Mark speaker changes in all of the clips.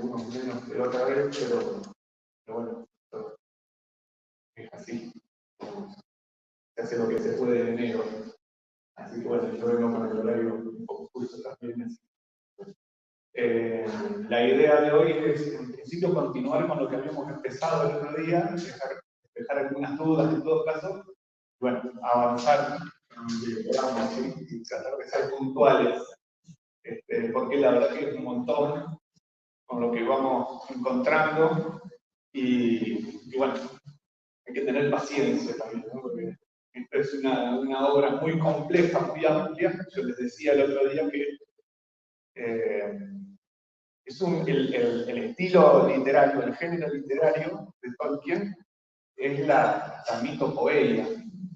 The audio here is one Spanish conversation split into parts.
Speaker 1: algunos menos que otra vez, pero bueno, es así. Se hace lo que se puede en enero. Así que bueno, yo vengo con el horario un poco justo también. La idea de hoy es, en principio, continuar con lo que habíamos empezado el otro día, dejar algunas dudas en todo caso, bueno, avanzar y tratar de ser puntuales, porque la verdad que es un montón con lo que vamos encontrando y bueno, hay que tener paciencia también, ¿no? Porque esta es una obra muy compleja, muy amplia. Yo les decía el otro día que es el estilo literario, el género literario de Tolkien es la mitopoeia,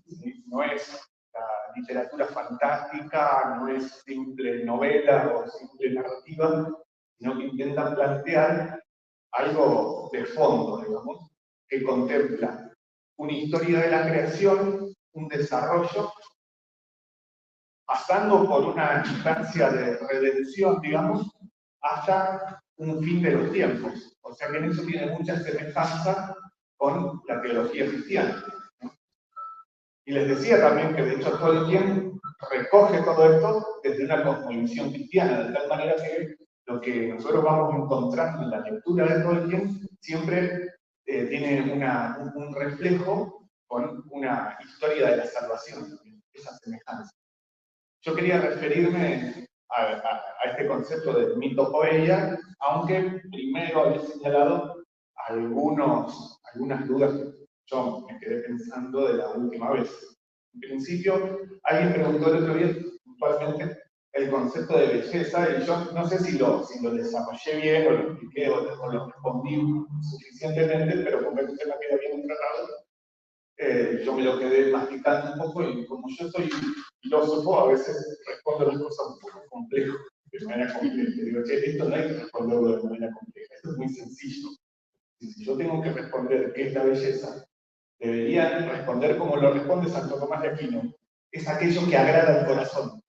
Speaker 1: ¿sí? No es la literatura fantástica, no es simple novela o simple narrativa, sino que intentan plantear algo de fondo, digamos, que contempla una historia de la creación, un desarrollo, pasando por una instancia de redención, digamos, hasta un fin de los tiempos. O sea que en eso tiene mucha semejanza con la teología cristiana, ¿no? Y les decía también que de hecho Tolkien recoge todo esto desde una cosmovisión cristiana, de tal manera que lo que nosotros vamos encontrando en la lectura de Tolkien siempre tiene un reflejo con una historia de la salvación, esa semejanza. Yo quería referirme a este concepto de mitopoeia, aunque primero había señalado algunas dudas que yo me quedé pensando de la última vez. En principio, alguien preguntó el otro día puntualmente el concepto de belleza, y yo no sé si lo desarrollé bien o lo expliqué o lo respondí suficientemente, pero como el tema queda bien tratado, yo me lo quedé masticando un poco y como yo soy filósofo, a veces respondo las cosas un poco complejas, de manera compleja. Digo, che, esto no hay que responderlo de manera compleja, esto es muy sencillo. Y si yo tengo que responder qué es la belleza, debería responder como lo responde Santo Tomás de Aquino. Es aquello que agrada al corazón,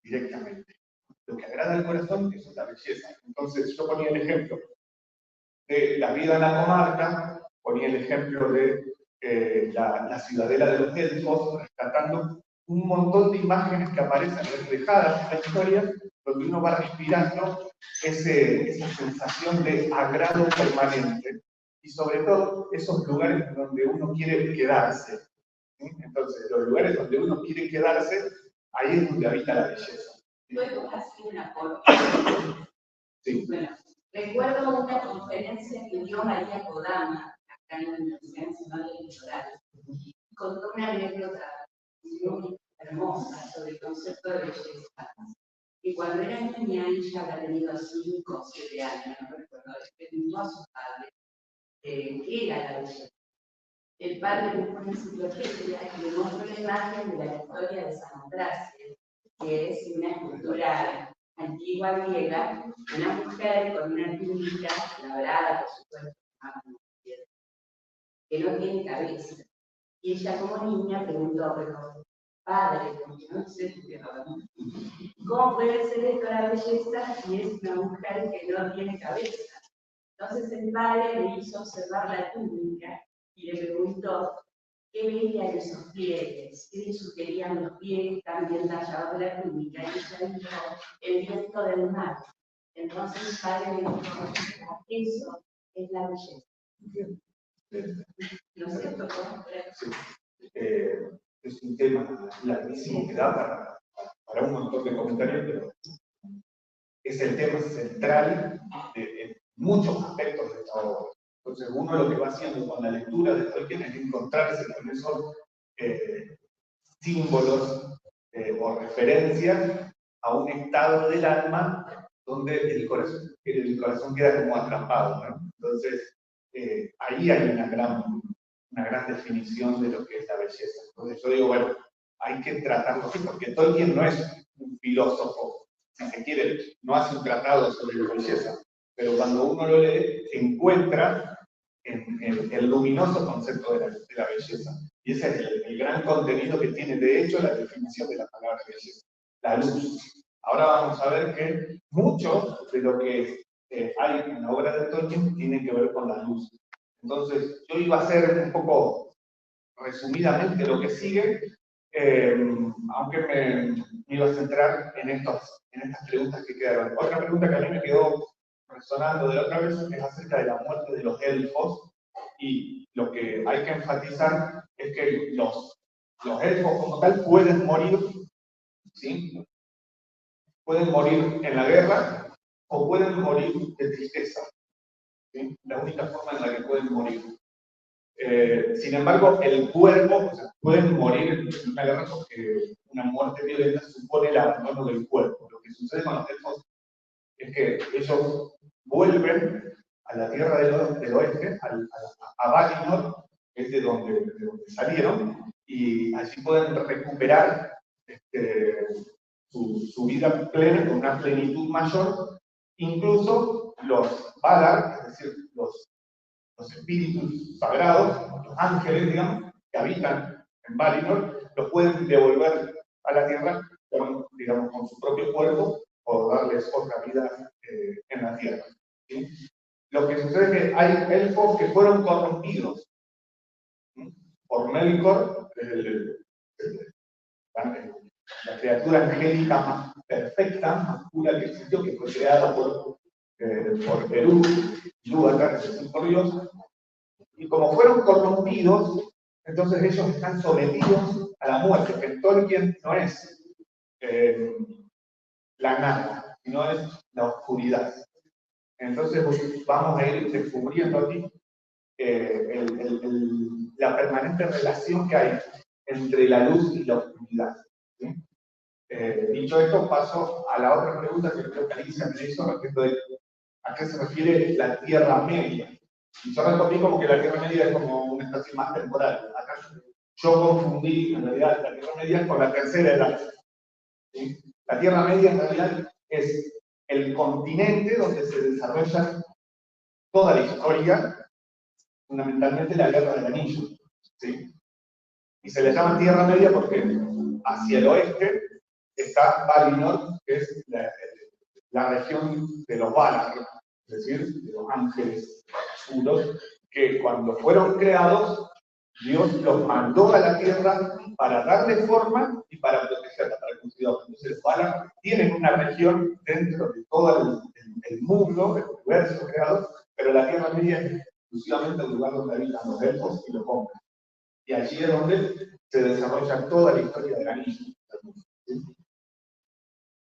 Speaker 1: directamente. Lo que agrada al corazón es la belleza. Entonces, yo ponía el ejemplo de la vida en la comarca, ponía el ejemplo de la ciudadela de los elfos, rescatando un montón de imágenes que aparecen reflejadas en la historia, donde uno va respirando esa sensación de agrado permanente, y sobre todo esos lugares donde uno quiere quedarse. ¿Sí? Entonces, los lugares donde uno quiere quedarse, ahí es donde habita la belleza.
Speaker 2: ¿Puedo hacer una aporte?
Speaker 1: Sí.
Speaker 2: Bueno, recuerdo una conferencia que dio María Kodama, acá en la Universidad Nacional del Litoral. Contó una anécdota muy hermosa sobre el concepto de belleza. Que cuando era niña, ella había tenido 5 o 7 años, no recuerdo, le preguntó a su padre qué era la belleza. El padre buscó una enciclopedia y le mostró la imagen de la historia de Samotracia, que es una escultura antigua griega, una mujer con una túnica labrada, por supuesto, que no tiene cabeza. Y ella como niña preguntó, pero padre, porque no sé ¿cómo puede ser esto la belleza si es una mujer que no tiene cabeza? Entonces el padre le hizo observar la túnica y le preguntó qué veía en esos pliegues, qué le sugerían los pliegues también tallados de la túnica, y ella dijo el viento del mar. Entonces el padre le dijo, eso es la belleza. ¿No es cierto?
Speaker 1: Sí. Es un tema larguísimo que da para un montón de comentarios, pero es el tema central de muchos aspectos de esta obra. Entonces, uno lo que va haciendo con la lectura de Tolkien es encontrarse con esos símbolos o referencias a un estado del alma donde el corazón queda como atrapado, ¿no? Entonces, ahí hay una gran definición de lo que es la belleza. Entonces yo digo, bueno, hay que tratarlo así, porque Tolkien no es un filósofo, si se quiere, no hace un tratado sobre la belleza, pero cuando uno lo lee, se encuentra en el luminoso concepto de la belleza. Y ese es el gran contenido que tiene, de hecho, la definición de la palabra belleza, la luz. Ahora vamos a ver que mucho de lo que hay en la obra de Tolkien tiene que ver con la luz. Entonces, yo iba a hacer un poco resumidamente lo que sigue, aunque me iba a centrar en estas preguntas que quedaron. Otra pregunta que a mí me quedó resonando de la otra vez es acerca de la muerte de los elfos, y lo que hay que enfatizar es que los elfos como tal pueden morir, ¿sí? Pueden morir en la guerra o pueden morir de tristeza, ¿sí? La única forma en la que pueden morir. Sin embargo, el cuerpo, o sea, pueden morir en una guerra porque una muerte violenta supone el abandono del cuerpo. Lo que sucede con los elfos es que ellos vuelven a la tierra del oeste, a Valinor, que es de donde salieron, y allí pueden recuperar su vida plena, con una plenitud mayor. Incluso los Valar, es decir, los espíritus sagrados, los ángeles, digamos, que habitan en Valinor, los pueden devolver a la tierra con, digamos, con su propio cuerpo o darles otra vida en la tierra, ¿sí? Lo que sucede es que hay elfos que fueron corrompidos, ¿sí? Por Melkor, la criatura angélica más perfecta, más pura que existió, que fue creada por Perú, Ilúvatar, es decir, por Dios. Y como fueron corrompidos, entonces ellos están sometidos a la muerte, que en Tolkien no es la nada, sino es la oscuridad. Entonces vamos a ir descubriendo aquí la permanente relación que hay entre la luz y la oscuridad, ¿sí? Dicho esto, paso a la otra pregunta que creo que Alicia me hizo respecto de a qué se refiere la Tierra Media. Y yo respondí como que la Tierra Media es como una estación más temporal. Acá yo confundí, en realidad, la Tierra Media con la tercera edad, ¿sí? La Tierra Media, en realidad, es el continente donde se desarrolla toda la historia, fundamentalmente la Guerra del Anillo, ¿sí? Y se le llama Tierra Media porque hacia el oeste está Valinor, que es la región de los Valar, es decir, de los ángeles puros, que cuando fueron creados, Dios los mandó a la tierra para darle forma y para protegerla, para cuidarla. Entonces, los Valar tienen una región dentro de todo el mundo, el universo creado, pero la Tierra Media es exclusivamente el lugar donde habitan los elfos y los hombres. Y allí es donde se desarrolla toda la historia del anillo. ¿Sí?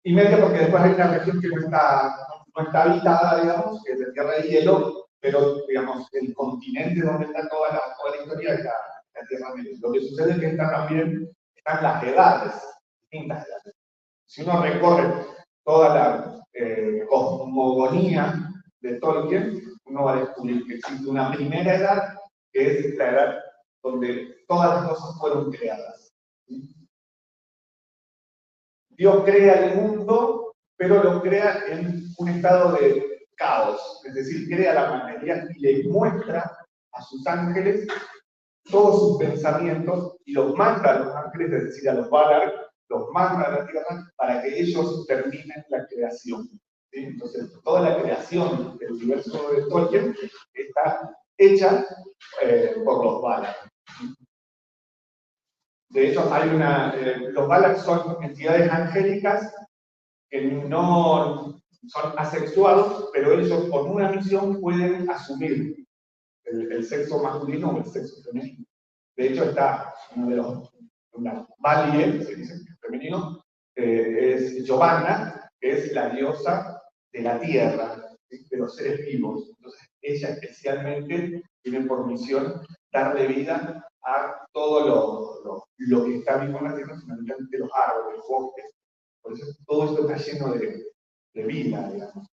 Speaker 1: Y media porque después hay una región que no está habitada, digamos, que es de tierra de hielo, pero, digamos, el continente donde está toda la historia es la Tierra Media. Lo que sucede es que están las edades, distintas edades. Si uno recorre toda la cosmogonía de Tolkien, uno va a descubrir que existe una primera edad, que es la edad donde todas las cosas fueron creadas. ¿Sí? Dios crea el mundo, pero lo crea en un estado de caos, es decir, crea la materia y le muestra a sus ángeles todos sus pensamientos y los manda a los ángeles, es decir, a los Valar, los manda a la tierra para que ellos terminen la creación. ¿Sí? Entonces, toda la creación del universo de Tolkien está hecha por los Valar. De hecho, los Valar son entidades angélicas que no son asexuados, pero ellos con una misión pueden asumir el sexo masculino o el sexo femenino. De hecho, está uno de una Valie, se dice femenino, es Giovanna, que es la diosa de la tierra, ¿sí? De los seres vivos. Entonces, ella especialmente tiene por misión darle vida a todo lo que está vivo en la tierra, fundamentalmente los árboles, los bosques. Por eso todo esto está lleno de vida, digamos.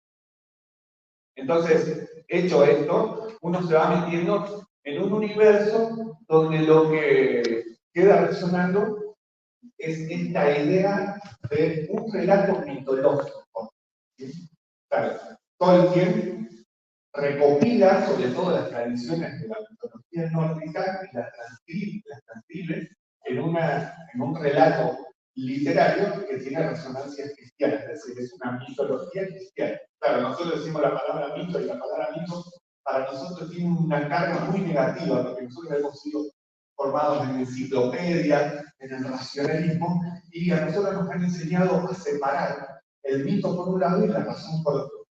Speaker 1: Entonces, hecho esto, uno se va metiendo en un universo donde lo que queda resonando es esta idea de un relato mitológico. ¿Sí? Claro, Tolkien recopila sobre todo las tradiciones de la mitología nórdica y las transcribe en un relato literario que tiene resonancias cristianas, es decir, es una mitología cristiana. Claro, nosotros decimos la palabra mito, y la palabra mito para nosotros tiene una carga muy negativa, porque nosotros hemos sido formados en enciclopedia, en el racionalismo, y a nosotros nos han enseñado a separar el mito por un lado y la razón por otro.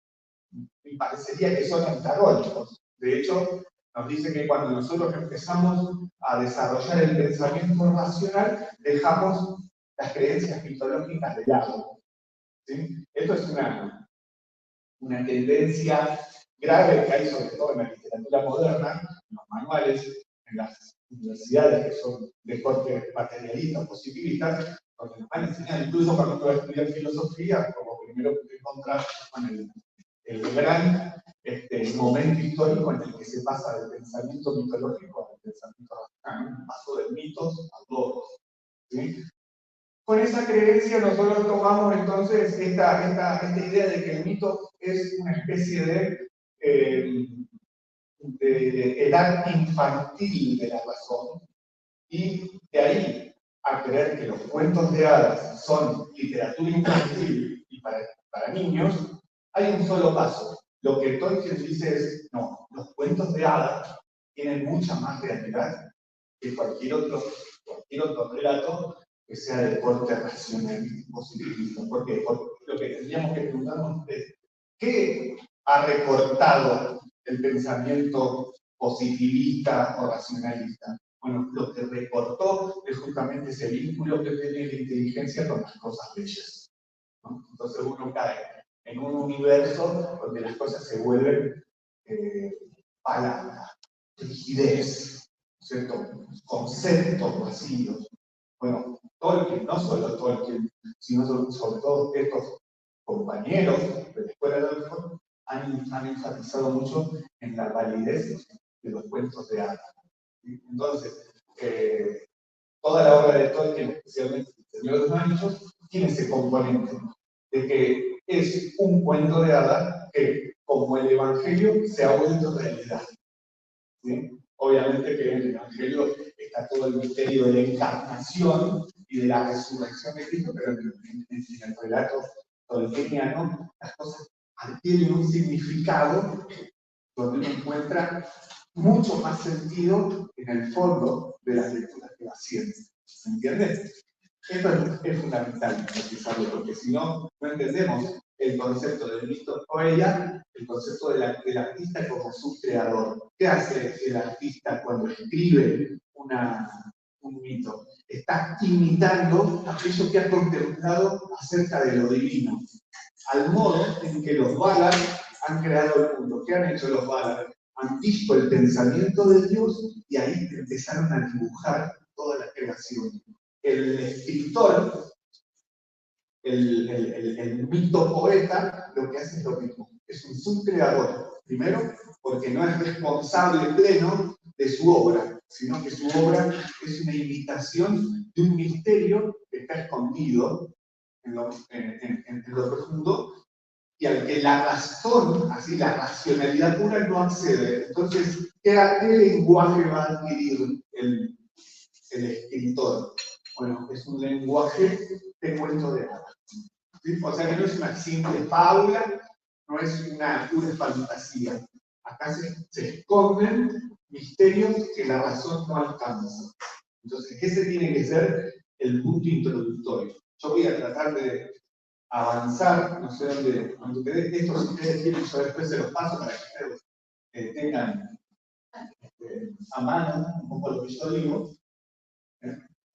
Speaker 1: Y parecería que son antagónicos. De hecho, nos dice que cuando nosotros empezamos a desarrollar el pensamiento racional, dejamos las creencias mitológicas de lado. ¿Sí? Esto es una tendencia grave que hay, sobre todo en la literatura moderna, en los manuales, en las universidades que son de corte materialista o positivista, donde nos van a enseñar, incluso cuando uno va a estudiar filosofía, como primero que te encontrás con el gran momento histórico en el que se pasa del pensamiento mitológico al pensamiento racional, un paso de mitos a logos. ¿Sí? Con esa creencia nosotros tomamos entonces esta idea de que el mito es una especie de edad infantil de la razón, y de ahí a creer que los cuentos de hadas son literatura infantil y para niños, hay un solo paso. Lo que Tolkien dice es, no, los cuentos de hadas tienen mucha más realidad que cualquier otro relato que sea de corte racional y positivista. ¿Por qué? Porque lo que tendríamos que preguntarnos es, ¿qué ha recortado el pensamiento positivista o racionalista? Bueno, lo que recortó es justamente ese vínculo que tiene la inteligencia con las cosas bellas, ¿no? Entonces uno cae en un universo donde las cosas se vuelven palabras, rigidez, ¿cierto? Conceptos vacíos. Bueno, Tolkien, no solo Tolkien, sino sobre todo estos compañeros de la escuela de Oxford han enfatizado mucho en la validez de los cuentos de hadas. Entonces, toda la obra de Tolkien, especialmente El Señor de los Anillos, tiene ese componente de que es un cuento de hadas que, como el Evangelio, se ha vuelto realidad. ¿Sí? Obviamente que en el Evangelio está todo el misterio de la encarnación y de la resurrección de Cristo, pero en el relato tolkieniano las cosas adquieren un significado donde uno encuentra mucho más sentido en el fondo de las lecturas que va haciendo. ¿Se entiende? Esto es fundamental precisarlo, porque si no, no entendemos el concepto del mito poeia, el concepto del artista como su creador. ¿Qué hace el artista cuando escribe un mito? Está imitando aquello que ha contemplado acerca de lo divino, al modo en que los Valar han creado el mundo. ¿Qué han hecho los Valar? Han visto el pensamiento de Dios y ahí empezaron a dibujar toda la creación. El escritor, el mito poeta, lo que hace es lo mismo. Es un subcreador. Primero, porque no es responsable pleno de su obra, sino que su obra es una imitación de un misterio que está escondido en lo profundo, y al que la razón, así la racionalidad pura, no accede. Entonces, ¿qué lenguaje va a adquirir el escritor? Bueno, es un lenguaje de cuento de hadas. ¿Sí? O sea que no es una simple fábula, no es una pura fantasía. Acá se esconden misterios que la razón no alcanza. Entonces, ese tiene que ser el punto introductorio. Yo voy a tratar de avanzar, no sé dónde quede. Esto, si ustedes quieren, yo después se los paso para que ustedes tengan a mano un poco lo que yo digo.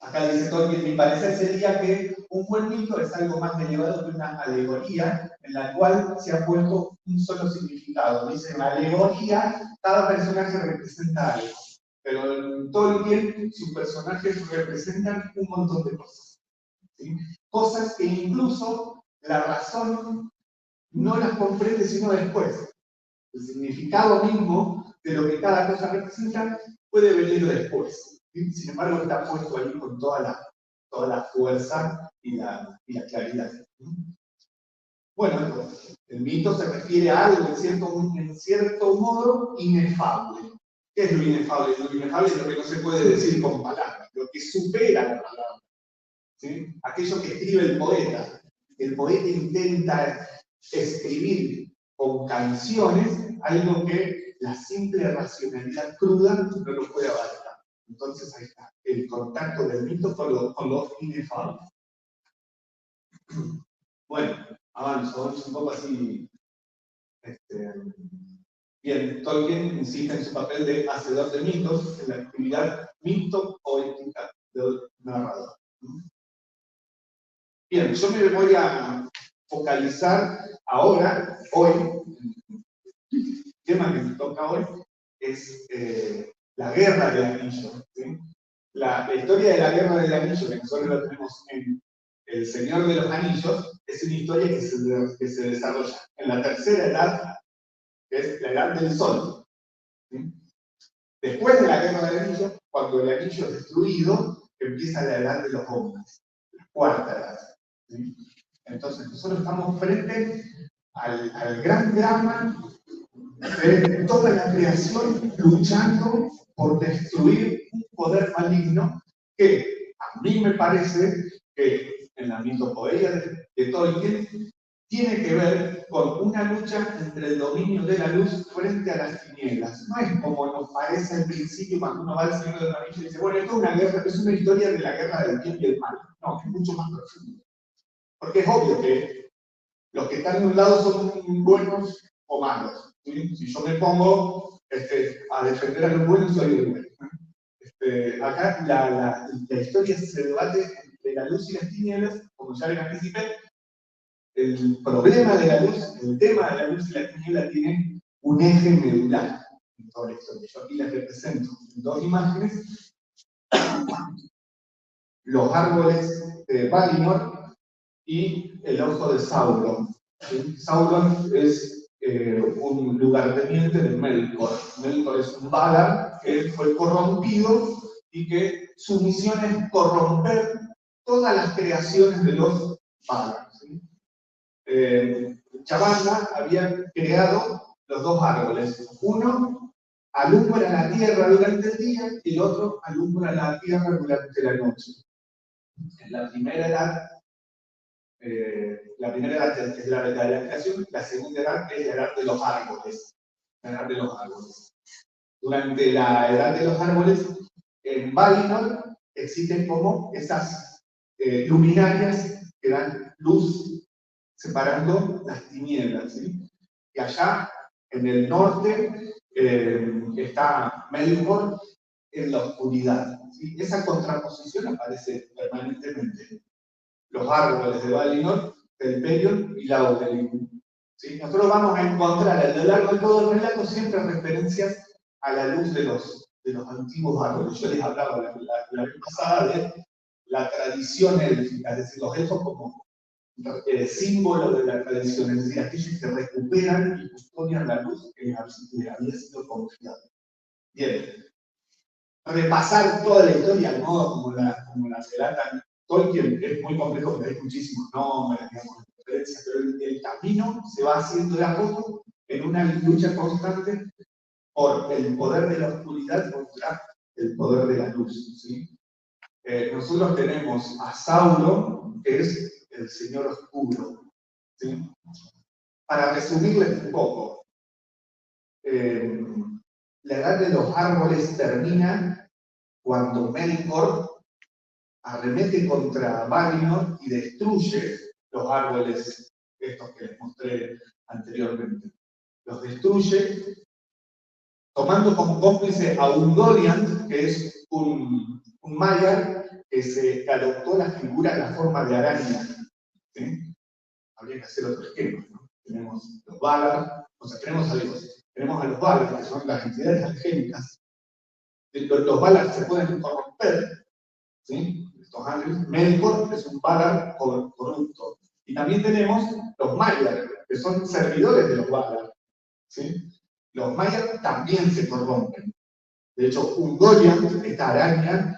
Speaker 1: Acá dice Tolkien, mi parecer sería que un buen mito es algo más elevado que una alegoría en la cual se ha puesto un solo significado. Dice, en la alegoría, cada personaje representa algo. Pero en Tolkien, sus personajes representan un montón de cosas. ¿Sí? Cosas que incluso la razón no las comprende sino después. El significado mismo de lo que cada cosa representa puede venir después. ¿Sí? Sin embargo, está puesto ahí con toda la fuerza y la claridad. Bueno, el mito se refiere a algo en cierto modo inefable. ¿Qué es lo inefable? Lo inefable es lo que no se puede decir con palabras, lo que supera la palabra.
Speaker 3: ¿sí? Aquello que escribe el poeta. El poeta intenta escribir con canciones algo que la simple racionalidad cruda no lo puede abarcar. Entonces ahí está, el contacto del mito con lo inefable. Bueno, avanzo un poco así. Bien, Tolkien insiste en su papel de hacedor de mitos en la actividad mito-poética del narrador. Bien, yo me voy a focalizar ahora, hoy, el tema que me toca hoy es la Guerra del Anillo. ¿Sí? La historia de la Guerra del Anillo, que nosotros la tenemos en El Señor de los Anillos, es una historia que se desarrolla en la tercera edad, que es la edad del Sol. ¿Sí? Después de la Guerra del Anillo, cuando el anillo es destruido, empieza la edad de los hombres, la cuarta edad. ¿Sí? Entonces, nosotros estamos frente al gran drama de toda la creación luchando por destruir un poder maligno que a mí me parece que en la mitopoeia de Tolkien tiene que ver con una lucha entre el dominio de la luz frente a las tinieblas. No es como nos parece al principio cuando uno va al Señor de los Anillos y dice, bueno, esto es una guerra, es una historia de la guerra del bien y el mal. No, es mucho más profundo. Porque es obvio que los que están de un lado son buenos o malos. ¿Sí? Si yo me pongo a defender a los buenos, soy el bueno. Acá la historia se debate entre la luz y las tinieblas, como ya les anticipé. El problema de la luz, el tema de la luz y la tiniebla tienen un eje medular en toda la historia. Yo aquí les represento en dos imágenes los árboles de Valinor y el ojo de Sauron. Sauron es un lugarteniente de Melkor. Melkor es un Valar que fue corrompido y que su misión es corromper todas las creaciones de los Valar. ¿Sí? Chavanda había creado los dos árboles. Uno alumbra la tierra durante el día y el otro alumbra la tierra durante la noche. En la primera edad es la edad de la creación, la segunda edad es la edad de los árboles. La edad de los árboles. Durante la edad de los árboles, en Valinor existen como esas luminarias que dan luz separando las tinieblas. ¿Sí? Y allá, en el norte, está Melkor en la oscuridad. ¿Sí? Esa contraposición aparece permanentemente. Los árboles de Valinor, Telperion y Laurelin. ¿Sí? Nosotros vamos a encontrar a lo largo de todo el relato siempre referencias a la luz de los antiguos árboles. Yo les hablaba la vez pasada de la tradición élfica, es decir, los elfos como símbolo de la tradición, es decir, aquellos que recuperan y custodian la luz que les había sido confiada. Bien, repasar toda la historia al modo como la relatan Tolkien es muy complejo porque hay muchísimos nombres, digamos, referencias, pero el camino se va haciendo de a poco en una lucha constante por el poder de la oscuridad contra el poder de la luz. ¿Sí? Nosotros tenemos a Sauron, que es el Señor Oscuro. ¿Sí? Para resumirles un poco, la edad de los árboles termina cuando Melkor arremete contra Valinor y destruye los árboles, estos que les mostré anteriormente. Los destruye tomando como cómplice a Ungoliant, que es un Maiar que adoptó la figura, la forma de araña. ¿Sí? Habría que hacer otro esquema, ¿no? Tenemos los Valar, o sea, tenemos a Dios, tenemos a los Valar, que son las entidades angélicas. Los Valar se pueden corromper, ¿sí? Estos ángeles. Melkor es un Valar corrupto. Y también tenemos los Maiar, que son servidores de los Valar, ¿sí? Los Maiar también se corrompen. De hecho, Ungoliant, esta araña,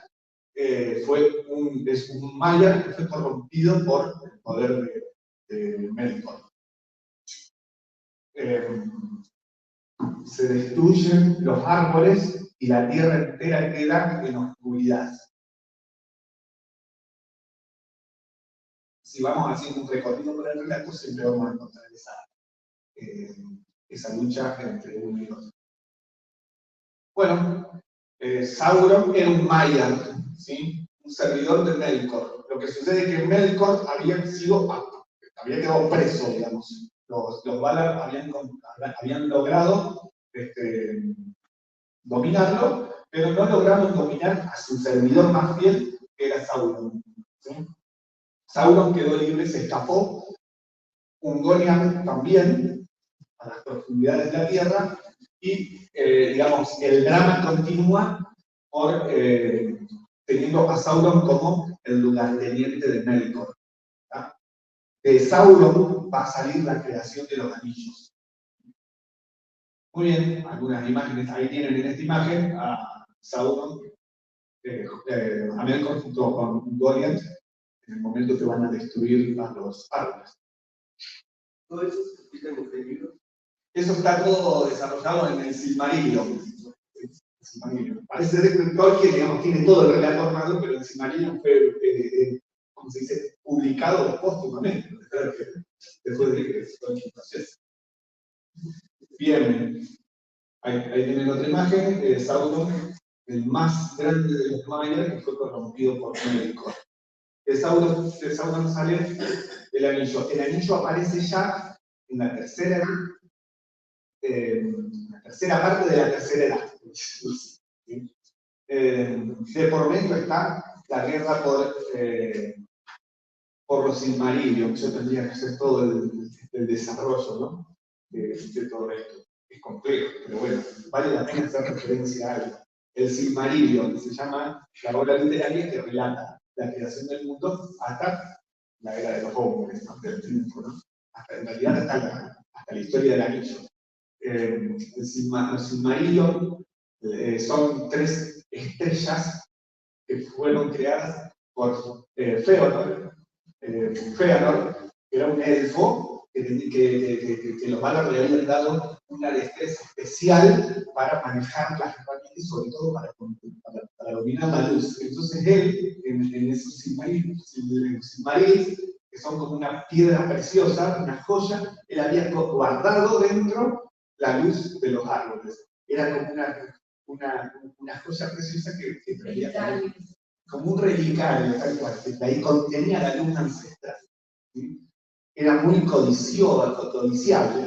Speaker 3: es un Maiar que fue corrompido por el poder de Melkor. Se destruyen los árboles y la tierra entera queda en oscuridad. si vamos haciendo un recorrido por el relato, siempre vamos a encontrar esa lucha entre uno y otro. Bueno, Sauron era un Maiar, ¿sí? Un servidor de Melkor. Lo que sucede es que Melkor había quedado preso, digamos. Los Valar habían logrado dominarlo, pero no lograron dominar a su servidor más fiel, que era Sauron. ¿Sí? Sauron quedó libre, se escapó. Ungoliant también, a las profundidades de la tierra, y digamos, el drama continúa por teniendo a Sauron como el lugarteniente de Melkor. ¿tá? De Sauron va a salir la creación de los anillos. Muy bien, algunas imágenes, ahí tienen en esta imagen a Sauron, a Melkor junto con Ungoliant, en el momento que van a destruir a los árboles.
Speaker 4: ¿Todo eso se explica en este libro?
Speaker 3: Eso está todo desarrollado en el Silmarillion. Parece ser que Tolkien, digamos, tiene todo el relato armado, pero el Silmarillion fue, como se dice, publicado póstumamente, después de que Tolkien fallece. Bien, ahí tienen otra imagen, Sauron, el más grande de los Maiar, que fue corrompido por Melkor. De Sauron sale el anillo. El anillo aparece ya en la tercera parte de la tercera edad. ¿Sí? De por medio está la guerra por los Silmarillion. Yo tendría que hacer todo el desarrollo, ¿no? de todo esto. Es complejo, pero bueno, vale la pena hacer referencia a algo. El Silmarillion se llama la obra literaria que relata la creación del mundo hasta la era de los hombres, hasta el triunfo, ¿no? En realidad hasta la historia del anillo. Los Silmarillion son 3 estrellas que fueron creadas por Fëanor. Fëanor era un elfo que los Valar le habían dado una destreza especial para manejar las herramientas y sobre todo para dominar la luz. Entonces él, en esos Silmarils, que son como una piedra preciosa, una joya, él había guardado dentro la luz de los árboles. Era como una joya preciosa que traía como un relicario, tal cual, que ahí contenía la luz ancestral. ¿Sí? Era muy codiciable,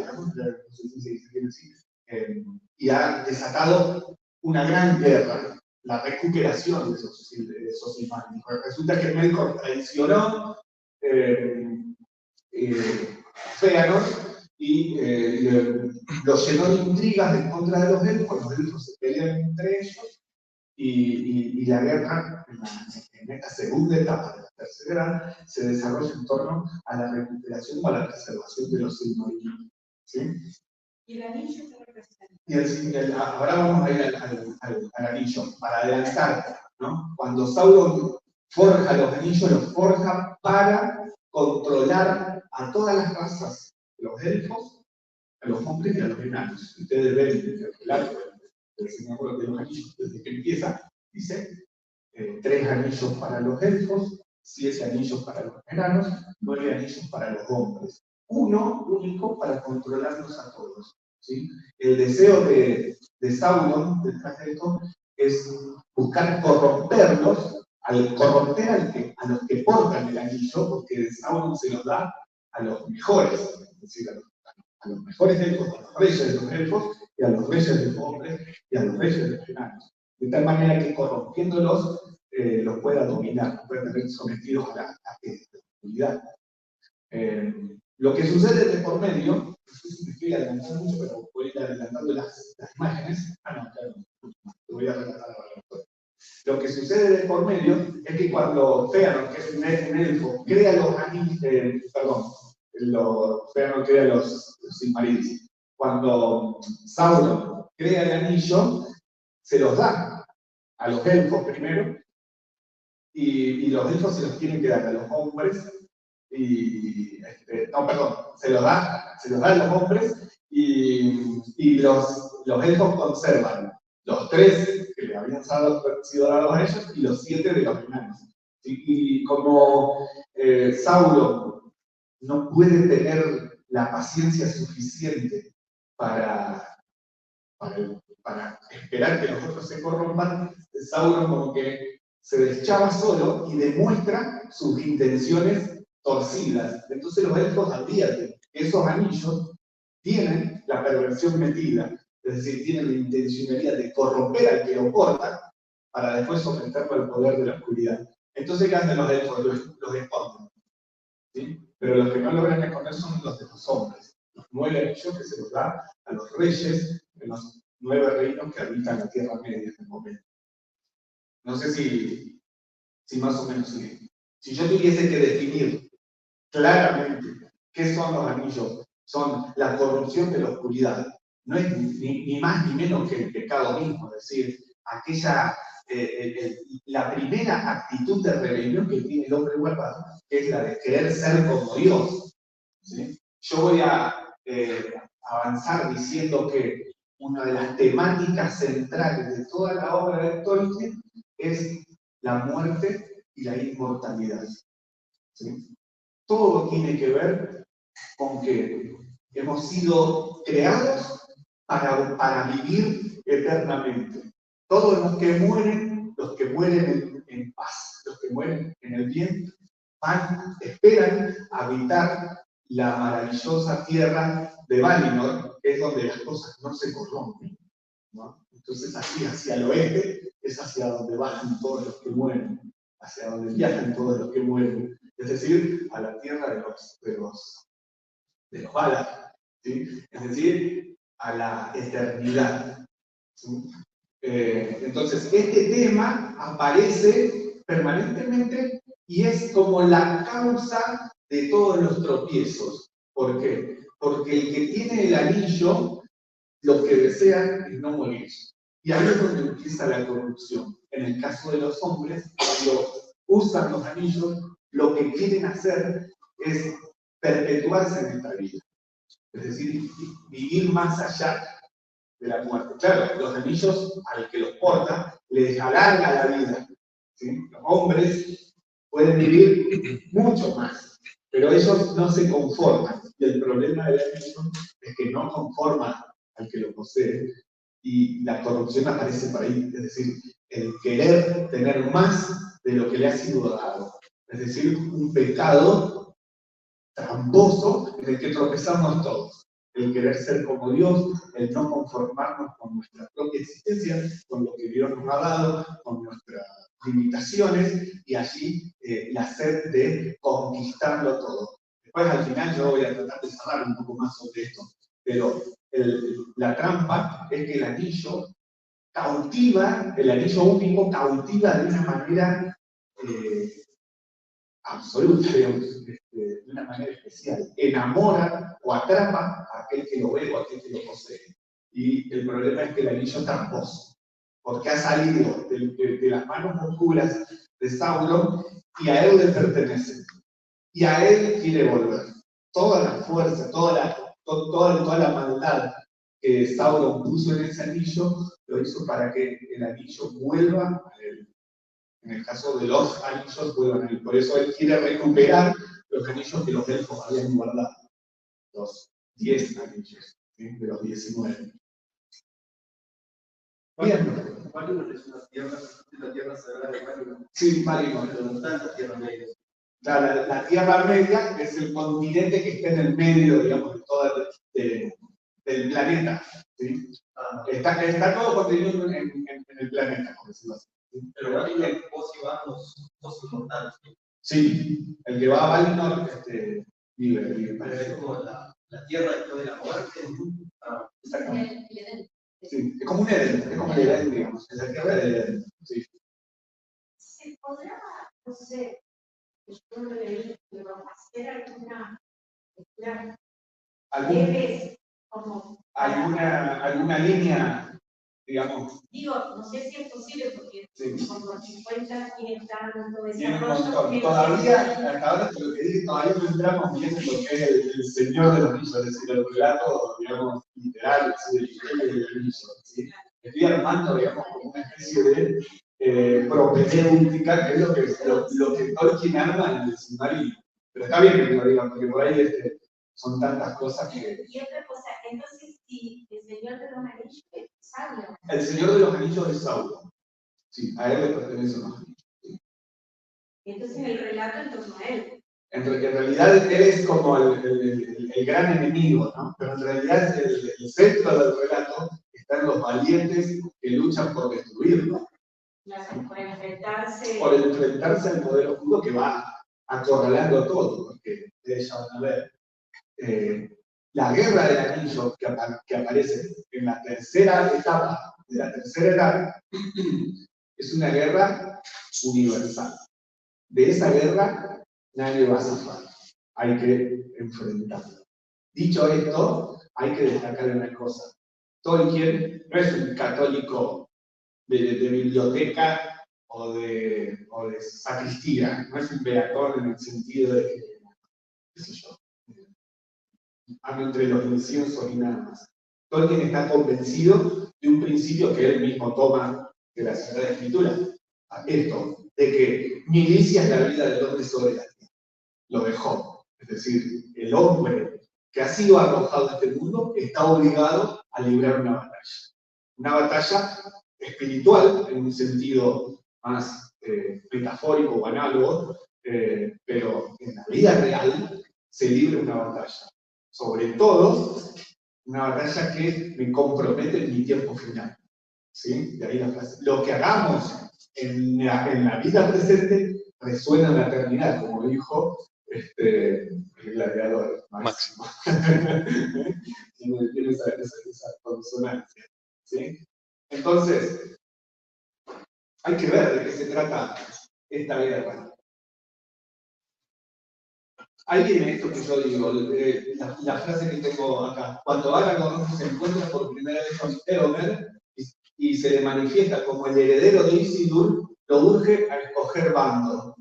Speaker 3: ¿no? No sé si se dice bien así, y ha desatado una gran guerra, la recuperación de esos imanes. Resulta que Melkor traicionó Fëanor y lo llenó de intrigas en contra de los elfos se pelean entre ellos, y la guerra, en esta segunda etapa de la tercera edad, se desarrolla en torno a la recuperación o a la preservación de los Silmarillion. ¿Sí?
Speaker 2: ¿Y el anillo qué representa?
Speaker 3: Ahora vamos a ir al anillo, para adelantar, ¿no? Cuando Sauron forja los anillos, los forja para controlar a todas las razas, los elfos, a los hombres y a los enanos. Ustedes ven el relato del Señor de los Anillos, desde que empieza, dice 3 anillos para los elfos, 7 anillos para los enanos, 9 anillos para los hombres. Uno único para controlarlos a todos. ¿Sí? El deseo de Sauron, detrás de esto, es buscar corromperlos, al corromper a los que portan el anillo, porque Sauron se los da a los mejores, es decir, a los mejores elfos, a los reyes de los elfos, y a los reyes de los hombres, y a los reyes de los enanos. De tal manera que corrompiéndolos, los pueda dominar, los pueda tener sometidos a la oscuridad. Lo que sucede de por medio, no sé si me estoy adelantando mucho, pero voy a ir adelantando las imágenes. Claro, te voy a relatar ahora. Lo que sucede de por medio es que cuando Fëanor, que es un elfo, crea los anillos, Fëanor crea los Silmarils. Cuando Sauron crea el anillo, se los da a los elfos primero, y los elfos se los tienen que dar a los hombres, se los da a los hombres, y los elfos conservan los 3 que le habían sido dados a ellos y los 7 de los enanos. Y como Sauron no puede tener la paciencia suficiente para esperar que los otros se corrompan, Sauron como que se deschaba solo y demuestra sus intenciones torcidas. Entonces los elfos advierten que esos anillos tienen la perversión metida, es decir, tienen la intencionalidad de corromper al que lo porta para después someterlo al poder de la oscuridad. Entonces, ¿qué hacen los elfos? Los esconden. ¿Sí? Pero los que no logran esconder son los de los hombres. Los 9 anillos que se los da a los reyes de los 9 reinos que habitan la Tierra Media en el momento. No sé si más o menos sigue. Si yo tuviese que definir claramente qué son los anillos, son la corrupción de la oscuridad. No es ni más ni menos que el pecado mismo, es decir, la primera actitud de rebelión que tiene el hombre guardado, que es la de querer ser como Dios. ¿Sí? Yo voy a avanzar diciendo que una de las temáticas centrales de toda la obra de Tolkien es la muerte y la inmortalidad. ¿Sí? Todo tiene que ver con que hemos sido creados para vivir eternamente. Todos los que mueren en paz, los que mueren en el bien, esperan habitar la maravillosa tierra de Valinor, que es donde las cosas no se corrompen, ¿no? Entonces, así hacia el oeste es hacia donde bajan todos los que mueren, hacia donde viajan todos los que mueren, es decir, a la tierra de los Valar, ¿sí? Es decir, a la eternidad. ¿Sí? Entonces, este tema aparece permanentemente y es como la causa de todos los tropiezos. ¿Por qué? Porque el que tiene el anillo, lo que desea es no morir. Y ahí es donde empieza la corrupción. En el caso de los hombres, cuando usan los anillos, lo que quieren hacer es perpetuarse en esta vida. Es decir, vivir más allá de la muerte. Claro, los anillos al que los porta les alarga la vida. ¿Sí? Los hombres pueden vivir mucho más, pero ellos no se conforman. Y el problema del anillo es que no conforma al que lo posee. Y la corrupción aparece por ahí, es decir, el querer tener más de lo que le ha sido dado. Es decir, un pecado tramposo en el que tropezamos todos. El querer ser como Dios, el no conformarnos con nuestra propia existencia, con lo que Dios nos ha dado, con nuestras limitaciones, y allí la sed de conquistarlo todo. Después, al final, yo voy a tratar de cerrar un poco más sobre esto, pero la trampa es que el anillo cautiva, el anillo único cautiva de una manera absoluta, digamos, de una manera especial. Enamora o atrapa a aquel que lo ve o a aquel que lo posee. Y el problema es que el anillo es tramposo, porque ha salido de las manos oscuras de Sauron y a él le pertenece. Y a él quiere volver. Toda la fuerza, toda la maldad que Sauron puso en ese anillo, lo hizo para que el anillo vuelva a él. En el caso de los anillos, vuelvan a él. Por eso él quiere recuperar los anillos que los elfos habían guardado. Los 10 anillos, ¿sí? De los 19. Bien.
Speaker 4: Valinor es una tierra, la tierra sagrada de Valinor.
Speaker 3: Sí, Valinor.
Speaker 4: Pero no está en la Tierra Media.
Speaker 3: Claro, la Tierra Media es el continente que está en el medio, digamos, del planeta. ¿Sí? Está todo contenido en el planeta, por decirlo así.
Speaker 4: Pero Valinor, vos y vamos, sos inmortales.
Speaker 3: Sí, el que va a Valinor vive.
Speaker 4: Pero es como la tierra después de la muerte.
Speaker 3: Exactamente. Sí, es como un Edén, es como el Edén, digamos, es la tierra del Edén. Sí.
Speaker 5: ¿Se podrá, no sé, hacer
Speaker 3: alguna línea, digamos?
Speaker 5: Digo, no sé si es posible porque
Speaker 3: sí.
Speaker 5: con los 50 tiene tanto
Speaker 3: Tiene un montón. Todavía, hasta ahora, lo que dije, todavía no entramos bien en lo que es el Señor de los Anillos, es decir, el relato, digamos, literal, del Imperio del Anillo. ¿Sí? Estoy armando, digamos, como una especie de propedéutica, que es lo que Tolkien arma en el Silmarillion. Pero está bien que lo digan, porque por ahí son tantas cosas que...
Speaker 5: Y otra cosa, entonces, si el Señor de los Anillos es sabio.
Speaker 3: El Señor de los Anillos es Sauron. Sí, a él le pertenecen los anillos. Sí.
Speaker 5: Entonces el relato en torno a él.
Speaker 3: En realidad él es como el gran enemigo, ¿no? Pero en realidad el centro del relato está en los valientes que luchan por destruirlo.
Speaker 5: Por enfrentarse.
Speaker 3: Por enfrentarse al poder oscuro que va acorralando todo, porque ustedes ya van a ver. La guerra del anillo que aparece en la tercera etapa de la tercera edad es una guerra universal. De esa guerra nadie va a zafar. Hay que enfrentarla. Dicho esto, hay que destacar una cosa. Tolkien no es un católico de biblioteca o de sacristía, no es un beatón en el sentido de que, qué sé yo, hablo entre los inciensos y nada más. Tolkien está convencido de un principio que él mismo toma de la Sagrada Escritura. Esto, de que milicia es la vida del hombre sobre la tierra. Lo dejó. Es decir, el hombre que ha sido arrojado a este mundo está obligado a librar una batalla. Una batalla espiritual, en un sentido más metafórico o análogo, pero en la vida real se libra una batalla. Sobre todo, una batalla que me compromete en mi tiempo final. ¿Sí? De ahí la frase. Lo que hagamos en la vida presente resuena en la eternidad, como dijo el gladiador Máximo. Tiene esa consonancia. ¿Sí? Entonces, hay que ver de qué se trata esta guerra. Ahí viene esto que yo digo, la frase que tengo acá. Cuando Aragorn se encuentra por primera vez con Éomer y se le manifiesta como el heredero de Isildur, lo urge a escoger bando.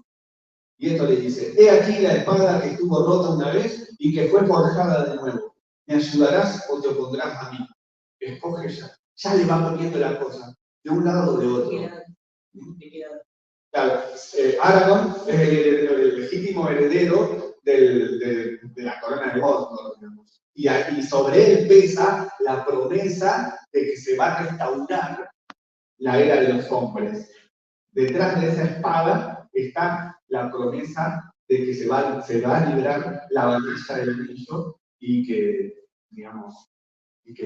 Speaker 3: Y esto le dice: he aquí la espada que estuvo rota una vez y que fue forjada de nuevo. ¿Me ayudarás o te opondrás a mí? Escoge ya. Ya le va poniendo la cosa, de un lado o de otro. Claro, Aragorn es el legítimo heredero de la corona de Gondor, digamos. Y sobre él pesa la promesa de que se va a restaurar la era de los hombres. Detrás de esa espada está la promesa de que se va a librar la batalla del anillo y que, digamos,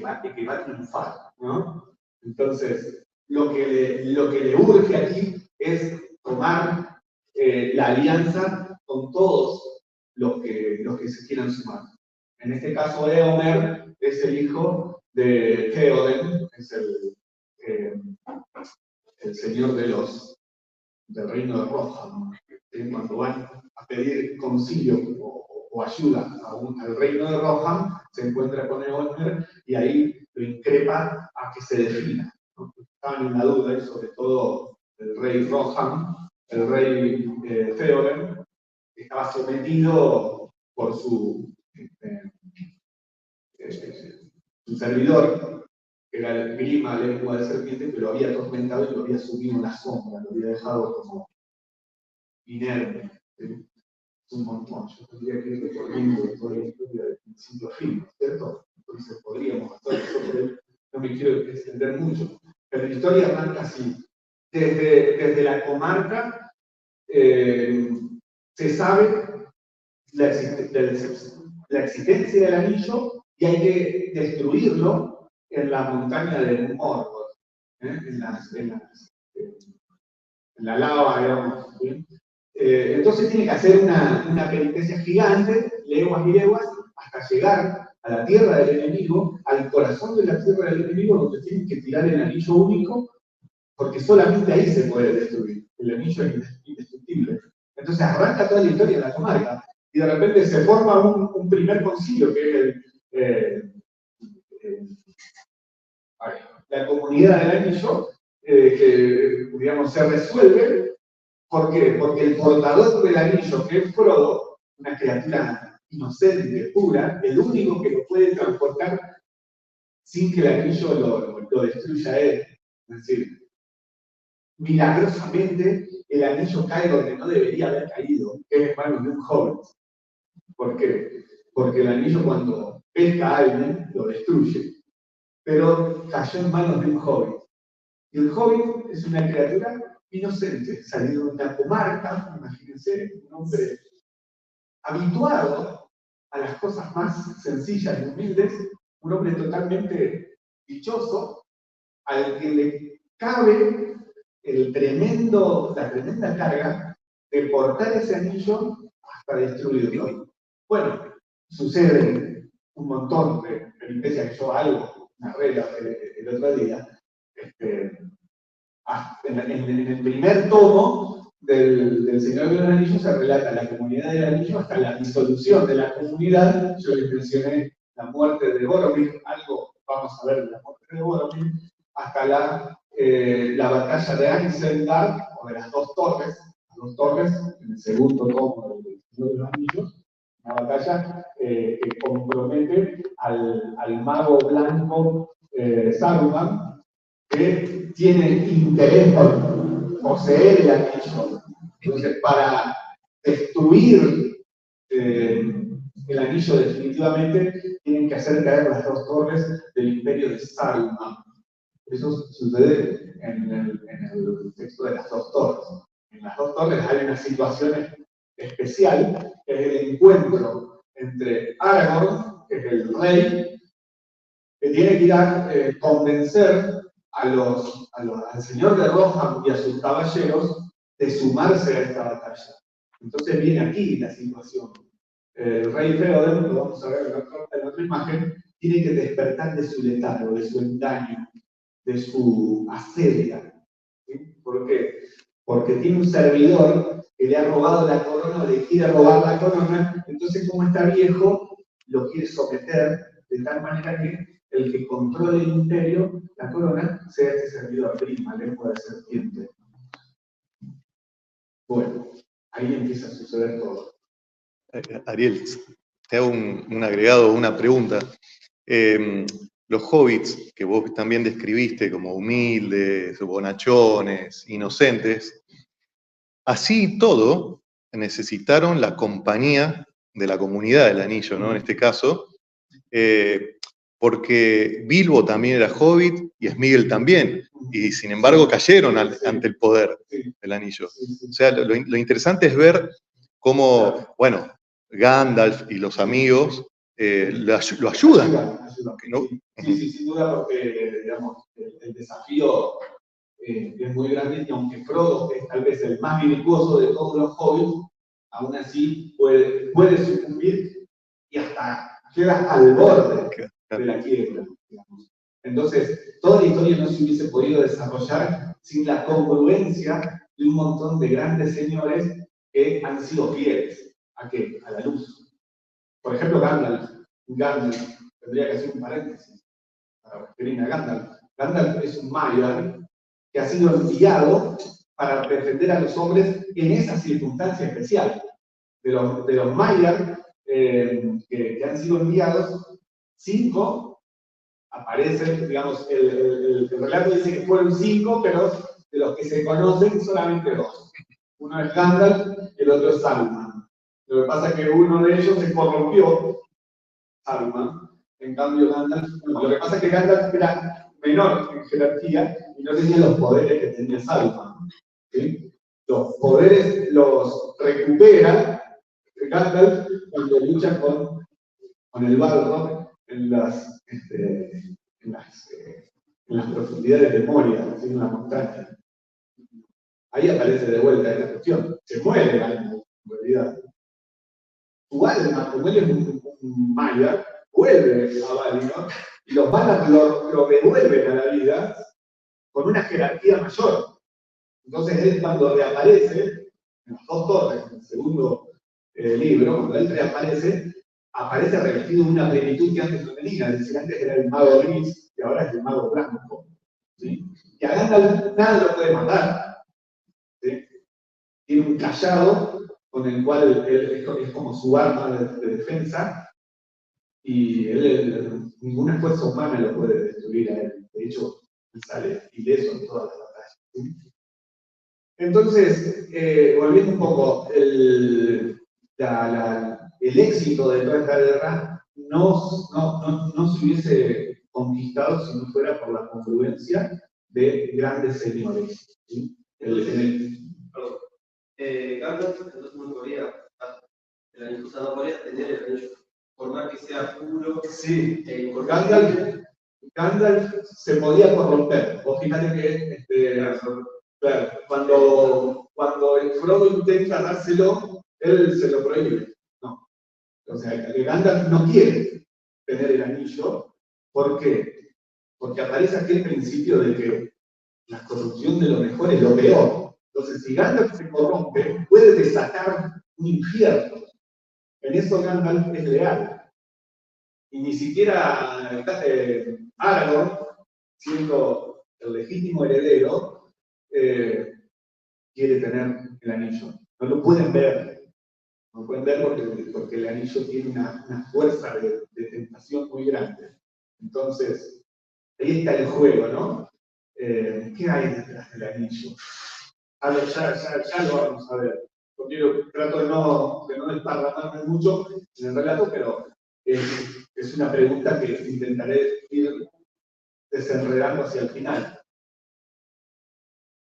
Speaker 3: va a triunfar, ¿no? Entonces, lo que le urge aquí es tomar la alianza con todos los que se quieran sumar. En este caso, Éomer es el hijo de Theoden, es el señor del reino de Rohan. Cuando van a pedir concilio o ayuda al reino de Rohan, se encuentra con Éomer y ahí lo increpa a que se defina, ¿no? Estaban en la duda, y sobre todo el rey Rohan, el rey Theoden, estaba sometido por su servidor, que era el Grima, lengua de serpiente, que lo había atormentado y lo había subido en la sombra, lo había dejado como inerme. Es un montón. Yo tendría que ir recorriendo toda la historia de principio a fin, ¿cierto? Entonces podríamos hacer eso, pero no me quiero extender mucho. Pero la historia arranca así. Desde la comarca se sabe la existencia del anillo y hay que destruirlo en la montaña de Mordor, en la lava, digamos. ¿Sí? Entonces tiene que hacer una penitencia gigante, leguas y leguas, hasta llegar a la tierra del enemigo, al corazón de la tierra del enemigo, donde tienen que tirar el anillo único, porque solamente ahí se puede destruir. El anillo es indestructible. Entonces arranca toda la historia de la comarca, y de repente se forma un primer concilio, que es la comunidad del anillo, que, digamos, se resuelve. ¿Por qué? Porque el portador del anillo, que es Frodo, una criatura inocente, pura, el único que lo puede transportar sin que el anillo lo destruya a él. Es decir, milagrosamente el anillo cae donde no debería haber caído, que es en manos de un hobbit. ¿Por qué? Porque el anillo cuando pesca a alguien lo destruye, pero cayó en manos de un hobbit. Y el hobbit es una criatura inocente, salido de una comarca, imagínense, un hombre habituado a las cosas más sencillas y humildes, un hombre totalmente dichoso, al que le cabe la tremenda carga de portar ese anillo hasta destruirlo. Bueno, sucede un montón de peripecias que yo algo narré el otro día. En el primer tomo del Señor de los Anillos se relata la comunidad del anillo hasta la disolución de la comunidad. Yo les mencioné la muerte de Boromir, algo vamos a ver de la muerte de Boromir, hasta la batalla de Isengard, o de las dos torres, en el segundo tomo del Señor de los Anillos, una batalla que compromete al mago blanco Saruman, que tiene interés por poseer el anillo. Entonces, para destruir el anillo definitivamente, tienen que hacer caer las dos torres del imperio de Saruman. Eso sucede en el texto de las dos torres. En las dos torres hay una situación especial, que es el encuentro entre Aragorn, que es el rey, que tiene que ir a convencer al señor de Rohan y a sus caballeros de sumarse a esta batalla. Entonces viene aquí la situación. El rey Feodor, lo vamos a ver en la otra imagen, tiene que despertar de su letargo, de su engaño, de su asedia. ¿Sí? ¿Por qué? Porque tiene un servidor que le ha robado la corona o le quiere robar la corona, entonces como está viejo, lo quiere someter de tal manera que el que controle el imperio, la corona, sea este servidor, Prima, lengua de serpiente. Bueno, ahí empieza a suceder todo.
Speaker 6: Ariel, te hago un agregado, una pregunta. Los hobbits, que vos también describiste como humildes, bonachones, inocentes, así y todo necesitaron la compañía de la comunidad del anillo, ¿no? En este caso, porque Bilbo también era hobbit y Sméagol también, y sin embargo cayeron ante el poder del anillo. O sea, lo interesante es ver cómo, bueno, Gandalf y los amigos lo ayudan. ¿No?
Speaker 3: Sí, sin duda, porque digamos, el desafío es muy grande, y aunque Frodo es tal vez el más virtuoso de todos los hobbits, aún así puede sucumbir y hasta queda al borde de la quiebra. Digamos. Entonces, toda la historia no se hubiese podido desarrollar sin la congruencia de un montón de grandes señores que han sido fieles. ¿A qué? A la luz. Por ejemplo, Gandalf. Tendría que hacer un paréntesis para referirme a Gandalf. Gandalf es un Maiar que ha sido enviado para defender a los hombres en esa circunstancia especial. De los Maiar que han sido enviados, 5 aparecen, digamos, el relato dice que fueron 5, pero de los que se conocen solamente 2. Uno es Gandalf, el otro es Saruman. Lo que pasa es que uno de ellos se corrompió, Saruman. En cambio, Gandalf, no, lo que pasa es que Gandalf era menor en jerarquía y no tenía los poderes que tenía Saruman. ¿Sí? Los poderes los recupera Gandalf cuando lucha con el Balrog en las profundidades de Moria, en la montaña. Ahí aparece de vuelta esta cuestión. Se muere Gandalf, en realidad. Su alma, como él es un Maya, vuelve a Valinor y los Valar lo devuelven a la vida con una jerarquía mayor. Entonces él cuando reaparece, en las dos torres, en el segundo libro, cuando él reaparece, aparece revestido de una plenitud que antes no tenía. Es decir, antes era el mago gris y ahora es el mago blanco. ¿Sí? Y a Gandalf nada lo puede matar. ¿Sí? Tiene un callado con el cual él es como su arma de defensa, y ninguna fuerza humana lo puede destruir a él. De hecho, él sale ileso en todas las batallas. ¿Sí? Entonces, volviendo un poco, el éxito de toda esta guerra no se hubiese conquistado si no fuera por la confluencia de grandes señores. ¿Sí?
Speaker 4: Perdón. Gandalf entonces no podría, el anillo usado podría tener el anillo, por más que sea puro.
Speaker 3: Sí,
Speaker 4: Incorruptible.
Speaker 3: Gandalf se podía corromper. Vos fíjate que claro, cuando el Frodo intenta dárselo, él se lo prohíbe. No. O sea, que Gandalf no quiere tener el anillo. ¿Por qué? Porque aparece aquí el principio de que la corrupción de lo mejor es lo peor. Entonces, si Gandalf se corrompe, puede desatar un infierno. En eso Gandalf es leal. Y ni siquiera Aragorn, siendo el legítimo heredero, quiere tener el anillo. No lo pueden ver. No lo pueden ver porque el anillo tiene una fuerza de tentación muy grande. Entonces, ahí está el juego, ¿no? ¿Qué hay detrás del anillo? A ver, ya lo vamos a ver. Porque yo trato de no desparramarme mucho en el relato, pero es una pregunta que intentaré ir desenredando hacia el final.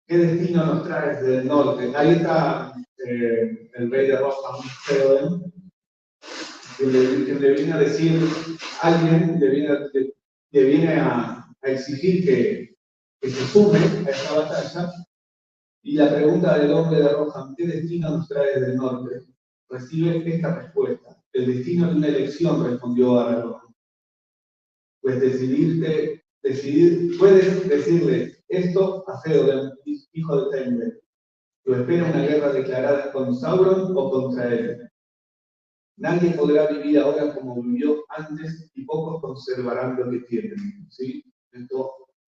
Speaker 3: ¿Qué destino nos trae desde el norte? Ahí está el rey de Rohan, Theoden, que le viene a decir, alguien le viene a exigir que se sume a esta batalla. Y la pregunta del hombre de Rohan, ¿qué destino nos trae desde el norte? Recibe esta respuesta. El destino de una elección, respondió Aragorn. Pues puedes decirle esto a Theoden, hijo de Tengel. Lo espera una guerra declarada con Sauron o contra él. Nadie podrá vivir ahora como vivió antes y pocos conservarán lo que tienen. ¿Sí? Esto,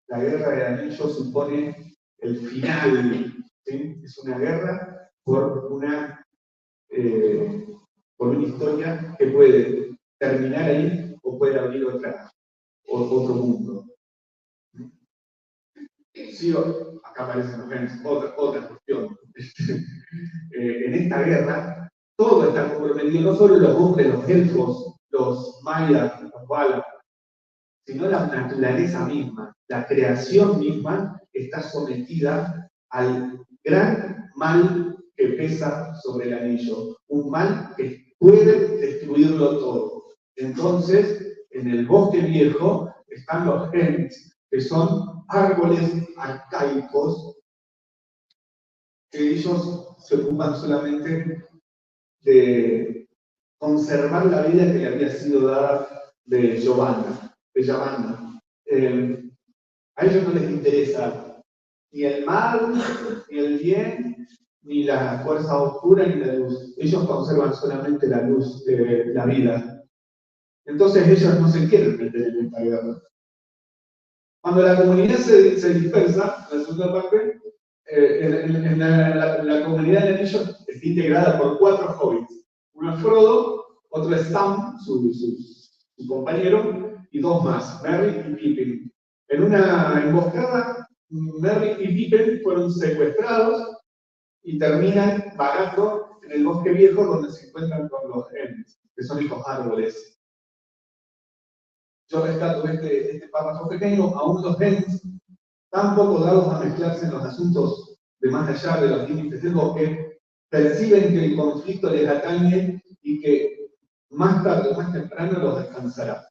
Speaker 3: la guerra de anillos supone el final. ¿Sí? Es una guerra por una historia que puede terminar ahí o puede abrir otro mundo. Sí, acá aparecen los genes, otra cuestión. En esta guerra, todo está comprometido, no solo los hombres, los elfos, los mayas, los valar, sino la naturaleza misma, la creación misma está sometida al gran mal que pesa sobre el anillo, un mal que puede destruirlo todo. Entonces, en el bosque viejo están los genes, que son árboles arcaicos, que ellos se ocupan solamente de conservar la vida que le había sido dada de Yavanna. A ellos no les interesa ni el mal, ni el bien, ni la fuerza oscura, ni la luz. Ellos conservan solamente la luz de la vida. Entonces ellos no se quieren meter en esta guerra. Cuando la comunidad se dispersa, en la segunda parte, la comunidad del anillo está integrada por 4 hobbits. Uno es Frodo, otro es Sam, su compañero, y 2 más, Merry y Pippin. En una emboscada, Merry y Pippin fueron secuestrados y terminan vagando en el bosque viejo donde se encuentran con los Ents, que son estos árboles. Yo rescato este párrafo pequeño, aún los Ents, tan poco dados a mezclarse en los asuntos de más allá de los límites del bosque, perciben que el conflicto les atañe y que más tarde o más temprano los alcanzará.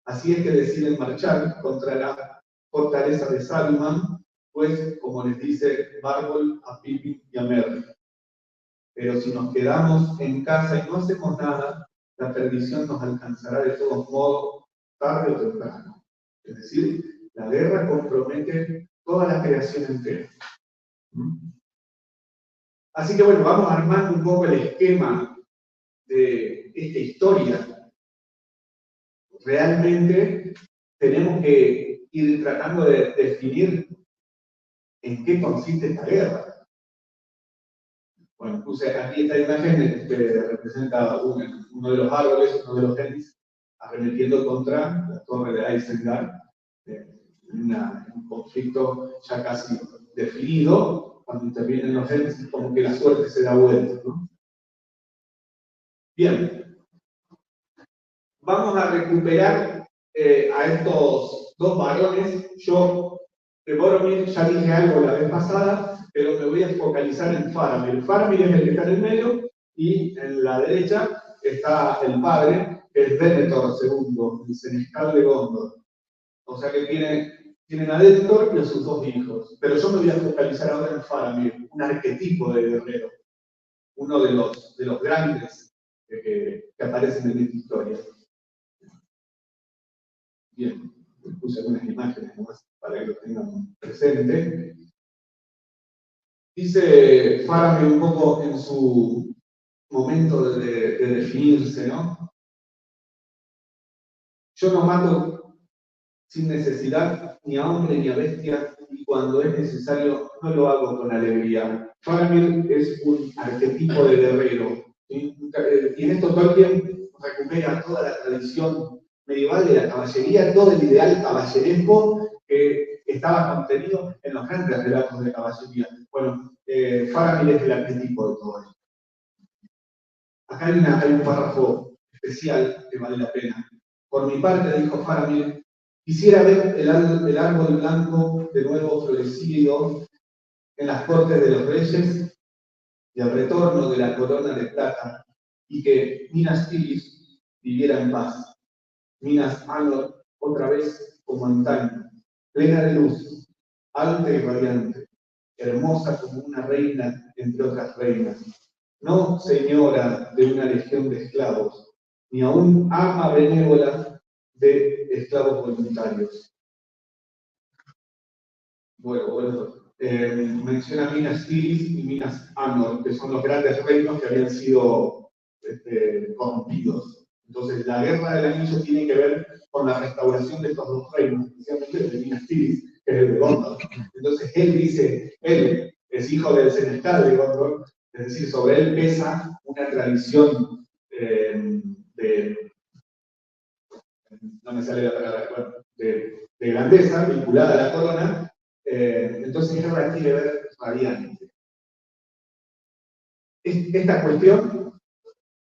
Speaker 3: Así es que deciden marchar contra la fortaleza de Saruman, pues, como les dice Bárbol a Pippin y a Merry. Pero si nos quedamos en casa y no hacemos nada, la perdición nos alcanzará de todos modos, tarde o temprano. Es decir, la guerra compromete toda la creación entera. Así que bueno, vamos armando un poco el esquema de esta historia. Realmente tenemos que ir tratando de definir en qué consiste esta guerra. Bueno, puse aquí esta imagen que representa uno de los árboles, uno de los genes, arremetiendo contra la torre de Isengard, en un conflicto ya casi definido, cuando intervienen los genes, es como que la suerte se da vuelta, ¿no? Bien, vamos a recuperar a estos dos varones. Yo de Boromir ya dije algo la vez pasada, pero me voy a focalizar en Faramir. Faramir es el que está en el medio, y en la derecha está el padre, que es Denethor II, el senescal de Gondor. O sea que tienen a Denethor y a sus dos hijos. Pero yo me voy a focalizar ahora en Faramir, un arquetipo de guerrero, uno de los grandes que aparecen en esta historia. Bien, les puse algunas imágenes nomás para que lo tengan presente. Dice Faramir un poco en su momento de definirse, ¿no? Yo no mato sin necesidad ni a hombre ni a bestia, y cuando es necesario no lo hago con alegría. Faramir es un arquetipo de guerrero, ¿sí? Y en esto Tolkien recupera toda la tradición medieval de la caballería, todo el ideal caballeresco que estaba contenido en los grandes relatos de caballería. Bueno, Faramir es el arquetipo de todo esto. Acá hay un párrafo especial que vale la pena. Por mi parte, dijo Faramir, quisiera ver el árbol blanco de nuevo florecido en las cortes de los reyes y el retorno de la corona de plata, y que Minas Tirith viviera en paz. Minas Anor otra vez como antaño, plena de luz, alta y radiante, hermosa como una reina entre otras reinas, no señora de una legión de esclavos, ni aún ama benévola de esclavos voluntarios. Bueno, menciona Minas Tirith y Minas Anor, que son los grandes reinos que habían sido corrompidos. Entonces, la guerra del anillo tiene que ver con la restauración de estos dos reinos, especialmente el de Minas Tirith, que es el de Gondor. Entonces, él dice, él es hijo del senescal de Gondor, es decir, sobre él pesa una tradición no me sale la palabra, bueno, de grandeza vinculada a la corona. Entonces, Guerra quiere ver radiante. Esta cuestión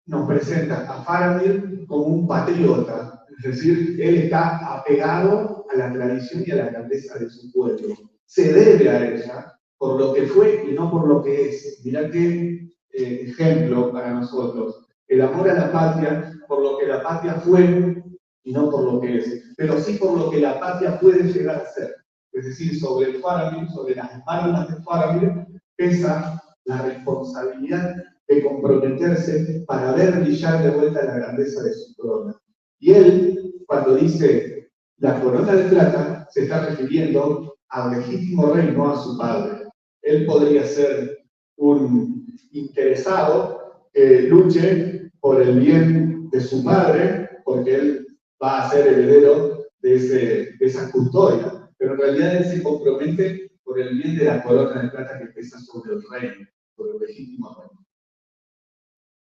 Speaker 3: nos presenta a Faramir como un patriota, es decir, él está apegado a la tradición y a la grandeza de su pueblo. Se debe a ella por lo que fue y no por lo que es. Mirá qué ejemplo para nosotros. El amor a la patria, por lo que la patria fue y no por lo que es, pero sí por lo que la patria puede llegar a ser. Es decir, sobre el Faramir, sobre las espaldas de Faramir, pesa la responsabilidad de comprometerse para ver brillar de vuelta la grandeza de su corona. Y él, cuando dice la corona de plata, se está refiriendo al legítimo rey, no a su padre. Él podría ser un interesado que luche por el bien de su padre, porque él va a ser heredero de esa custodia. Pero en realidad él se compromete por el bien de la corona de plata que pesa sobre el rey, por el legítimo rey.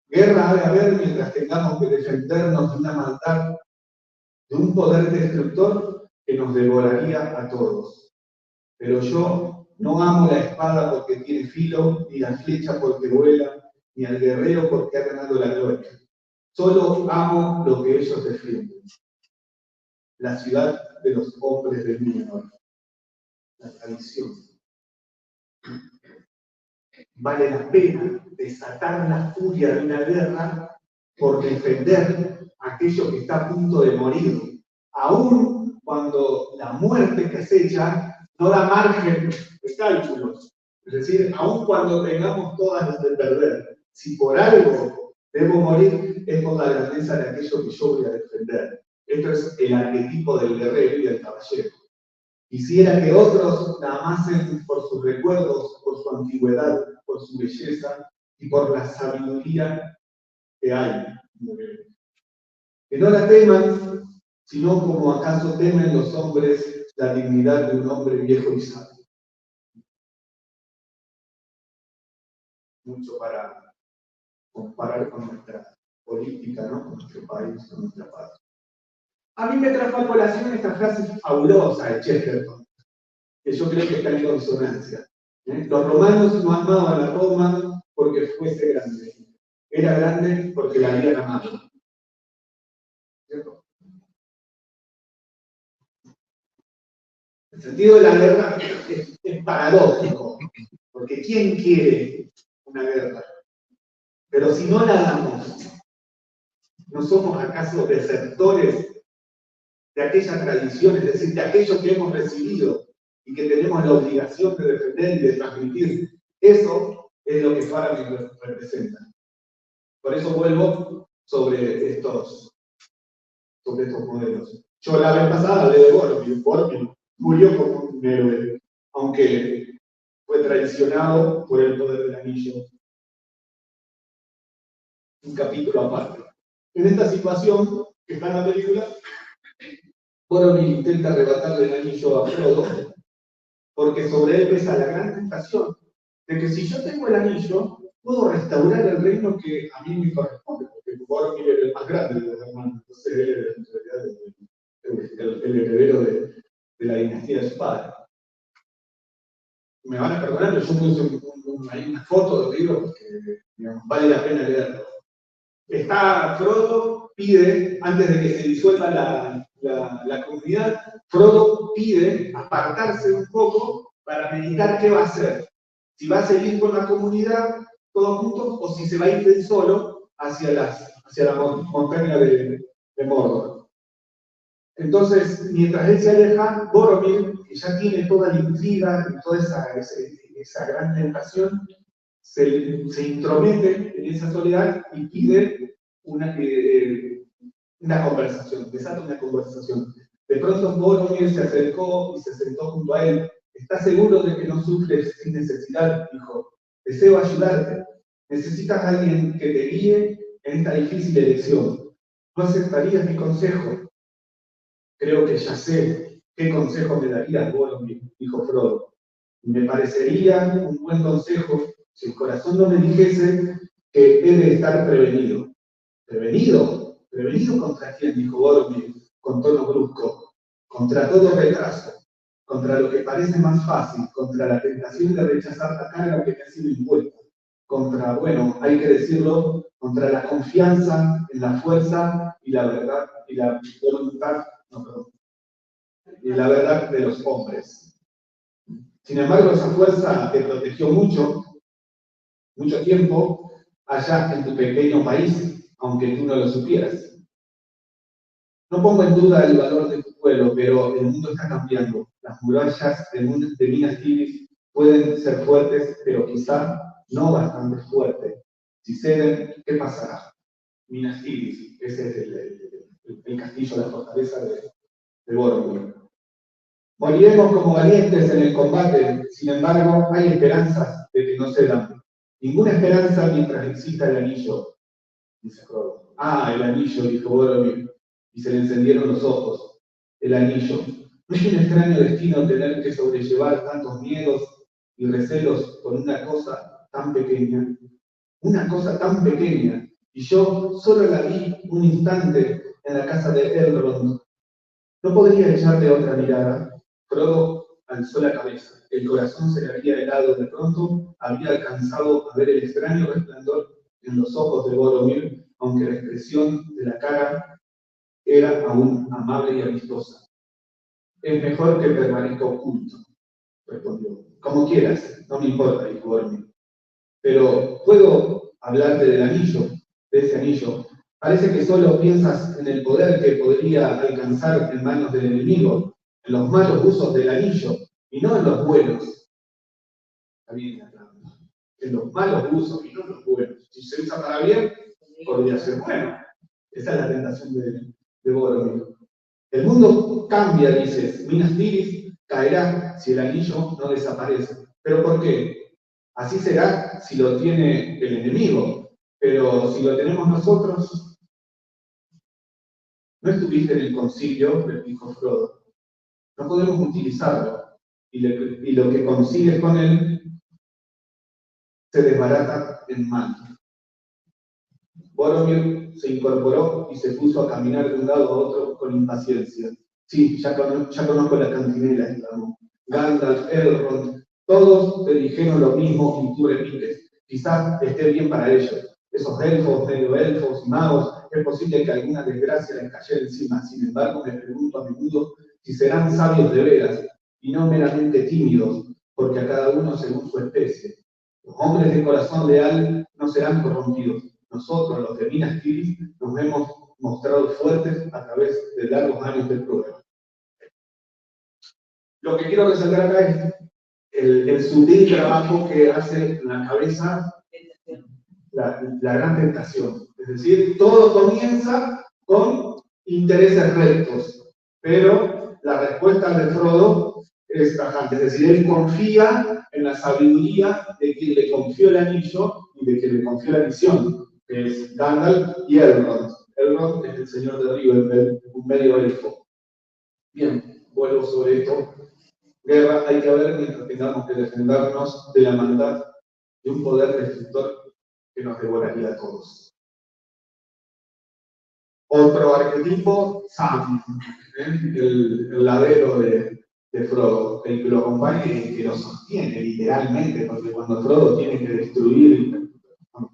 Speaker 3: Guerra ha de haber mientras tengamos que defendernos de una maldad, de un poder destructor que nos devoraría a todos. Pero yo no amo la espada porque tiene filo, ni la flecha porque vuela, ni al guerrero porque ha ganado la gloria. Solo amo lo que ellos defienden. La ciudad de los hombres de Númenor. La tradición. Vale la pena desatar la furia de una guerra por defender a aquello que está a punto de morir, aun cuando la muerte que acecha no da margen de cálculos. Es decir, aun cuando tengamos todas las de perder, si por algo debo morir, es por la grandeza de aquello que yo voy a defender. Esto es el arquetipo del guerrero y del caballero. Quisiera que otros la amasen por sus recuerdos, por su antigüedad, por su belleza y por la sabiduría que hay. Que no la teman, sino como acaso temen los hombres la dignidad de un hombre viejo y sabio. Mucho para comparar con nuestra política, ¿no? Con nuestro país, con nuestra patria. A mí me trajo a colación esta frase fabulosa de Chesterton, que yo creo que está en consonancia. Los romanos no amaban a Roma porque fuese grande. Era grande porque la habían amado. ¿Cierto? El sentido de la guerra es paradójico, porque ¿quién quiere una guerra? Pero si no la damos, ¿no somos acaso desertores de aquella tradición, es decir, de aquello que hemos recibido y que tenemos la obligación de defender y de transmitir? Eso es lo que Faraday representa. Por eso vuelvo sobre estos modelos. Yo la vez pasada hablé de Boromir. Boromir murió como un héroe, aunque fue traicionado por el poder del anillo. Un capítulo aparte. En esta situación que está en la película, Boromir intenta arrebatarle el anillo a Frodo, porque sobre él pesa la gran tentación de que si yo tengo el anillo, puedo restaurar el reino que a mí me corresponde, porque Boromir era el más grande de los hermanos, entonces él era en realidad el heredero de la dinastía de su padre. Me van a perdonar, pero yo puse ahí una foto del libro porque digamos, vale la pena leerlo. Frodo pide, antes de que se disuelva la comunidad, Frodo pide apartarse un poco para meditar qué va a hacer. Si va a seguir con la comunidad todos juntos o si se va a ir solo hacia la montaña de Mordor. Entonces, mientras él se aleja, Boromir, que ya tiene toda la intriga y toda esa gran tentación, se intromete en esa soledad y pide una conversación, desata una conversación. De pronto Boromir se acercó y se sentó junto a él. ¿Estás seguro de que no sufres sin necesidad? Dijo. Deseo ayudarte. Necesitas a alguien que te guíe en esta difícil elección. ¿No aceptarías mi consejo? Creo que ya sé qué consejo me darías, Boromir, dijo Frodo. Me parecería un buen consejo si el corazón no me dijese que he de estar prevenido. ¿Prevenido? ¿Prevenido contra quién? Dijo Boromir con tono brusco. Contra todo retraso, contra lo que parece más fácil, contra la tentación de rechazar la carga que me ha sido impuesta, contra, bueno, hay que decirlo, contra la confianza en la fuerza y la verdad y la voluntad, y la verdad de los hombres. Sin embargo, esa fuerza te protegió mucho tiempo allá en tu pequeño país, aunque tú no lo supieras. No pongo en duda el valor de tu pueblo, pero el mundo está cambiando. Las murallas de Minas Tirith pueden ser fuertes, pero quizá no bastante fuertes. Si ceden, ¿qué pasará? Minas Tirith, ese es el castillo, la fortaleza de Boromir. Moriremos como valientes en el combate, sin embargo, hay esperanzas de que no cedan. Ninguna esperanza mientras exista el anillo, dice Frodo. Ah, el anillo, dijo Boromir, y se le encendieron los ojos. El anillo. ¿No es un extraño destino tener que sobrellevar tantos miedos y recelos por una cosa tan pequeña? Una cosa tan pequeña, y yo solo la vi un instante en la casa de Elrond. ¿No podría echarle otra mirada? Frodo alzó la cabeza. El corazón se le había helado de pronto, había alcanzado a ver el extraño resplandor en los ojos de Boromir, aunque la expresión de la cara era aún amable y amistosa. Es mejor que permanezca oculto, respondió. Como quieras, no me importa, dijo Boromir. Pero puedo hablarte del anillo, de ese anillo. Parece que solo piensas en el poder que podría alcanzar en manos del enemigo, en los malos usos del anillo, y no en los buenos. Está bien la trampa. En los malos usos y no en los buenos. Si se usa para bien, podría ser bueno. Esa es la tentación de Boromir. El mundo cambia, dices. Minas Tirith caerá si el anillo no desaparece. ¿Pero por qué? Así será si lo tiene el enemigo. Pero si lo tenemos nosotros, no estuviste en el concilio, le dijo Frodo. No podemos utilizarlo. Y lo que consigues con él se desbarata en mano. Boromir se incorporó y se puso a caminar de un lado a otro con impaciencia. Sí, ya conozco la cantinela, exclamó. Gandalf, Elrond, Todos te dijeron lo mismo y tú repites. Quizás esté bien para ellos. Esos elfos, medio elfos y magos, es posible que alguna desgracia les cayera encima. Sin embargo, me pregunto a menudo si serán sabios de veras y no meramente tímidos, porque a cada uno según su especie. Los hombres de corazón leal no serán corrompidos. Nosotros, los de Minas Tirith, nos hemos mostrado fuertes a través de largos años de prueba. Lo que quiero resaltar acá es el sutil trabajo que hace en la cabeza la gran tentación. Es decir, todo comienza con intereses rectos, pero la respuesta de Frodo es tajante. Es decir, él confía en la sabiduría de quien le confió el anillo y de quien le confió la misión, que es Gandalf y Elrond. Elrond es el señor de Rivendell, un medio elfo. Bien, vuelvo sobre esto. Guerra hay que haber mientras tengamos que defendernos de la maldad de un poder destructor que nos devoraría a todos. Otro arquetipo, Sam, el ladero de Frodo, el que lo acompaña y el que lo sostiene literalmente, porque cuando Frodo tiene que destruir,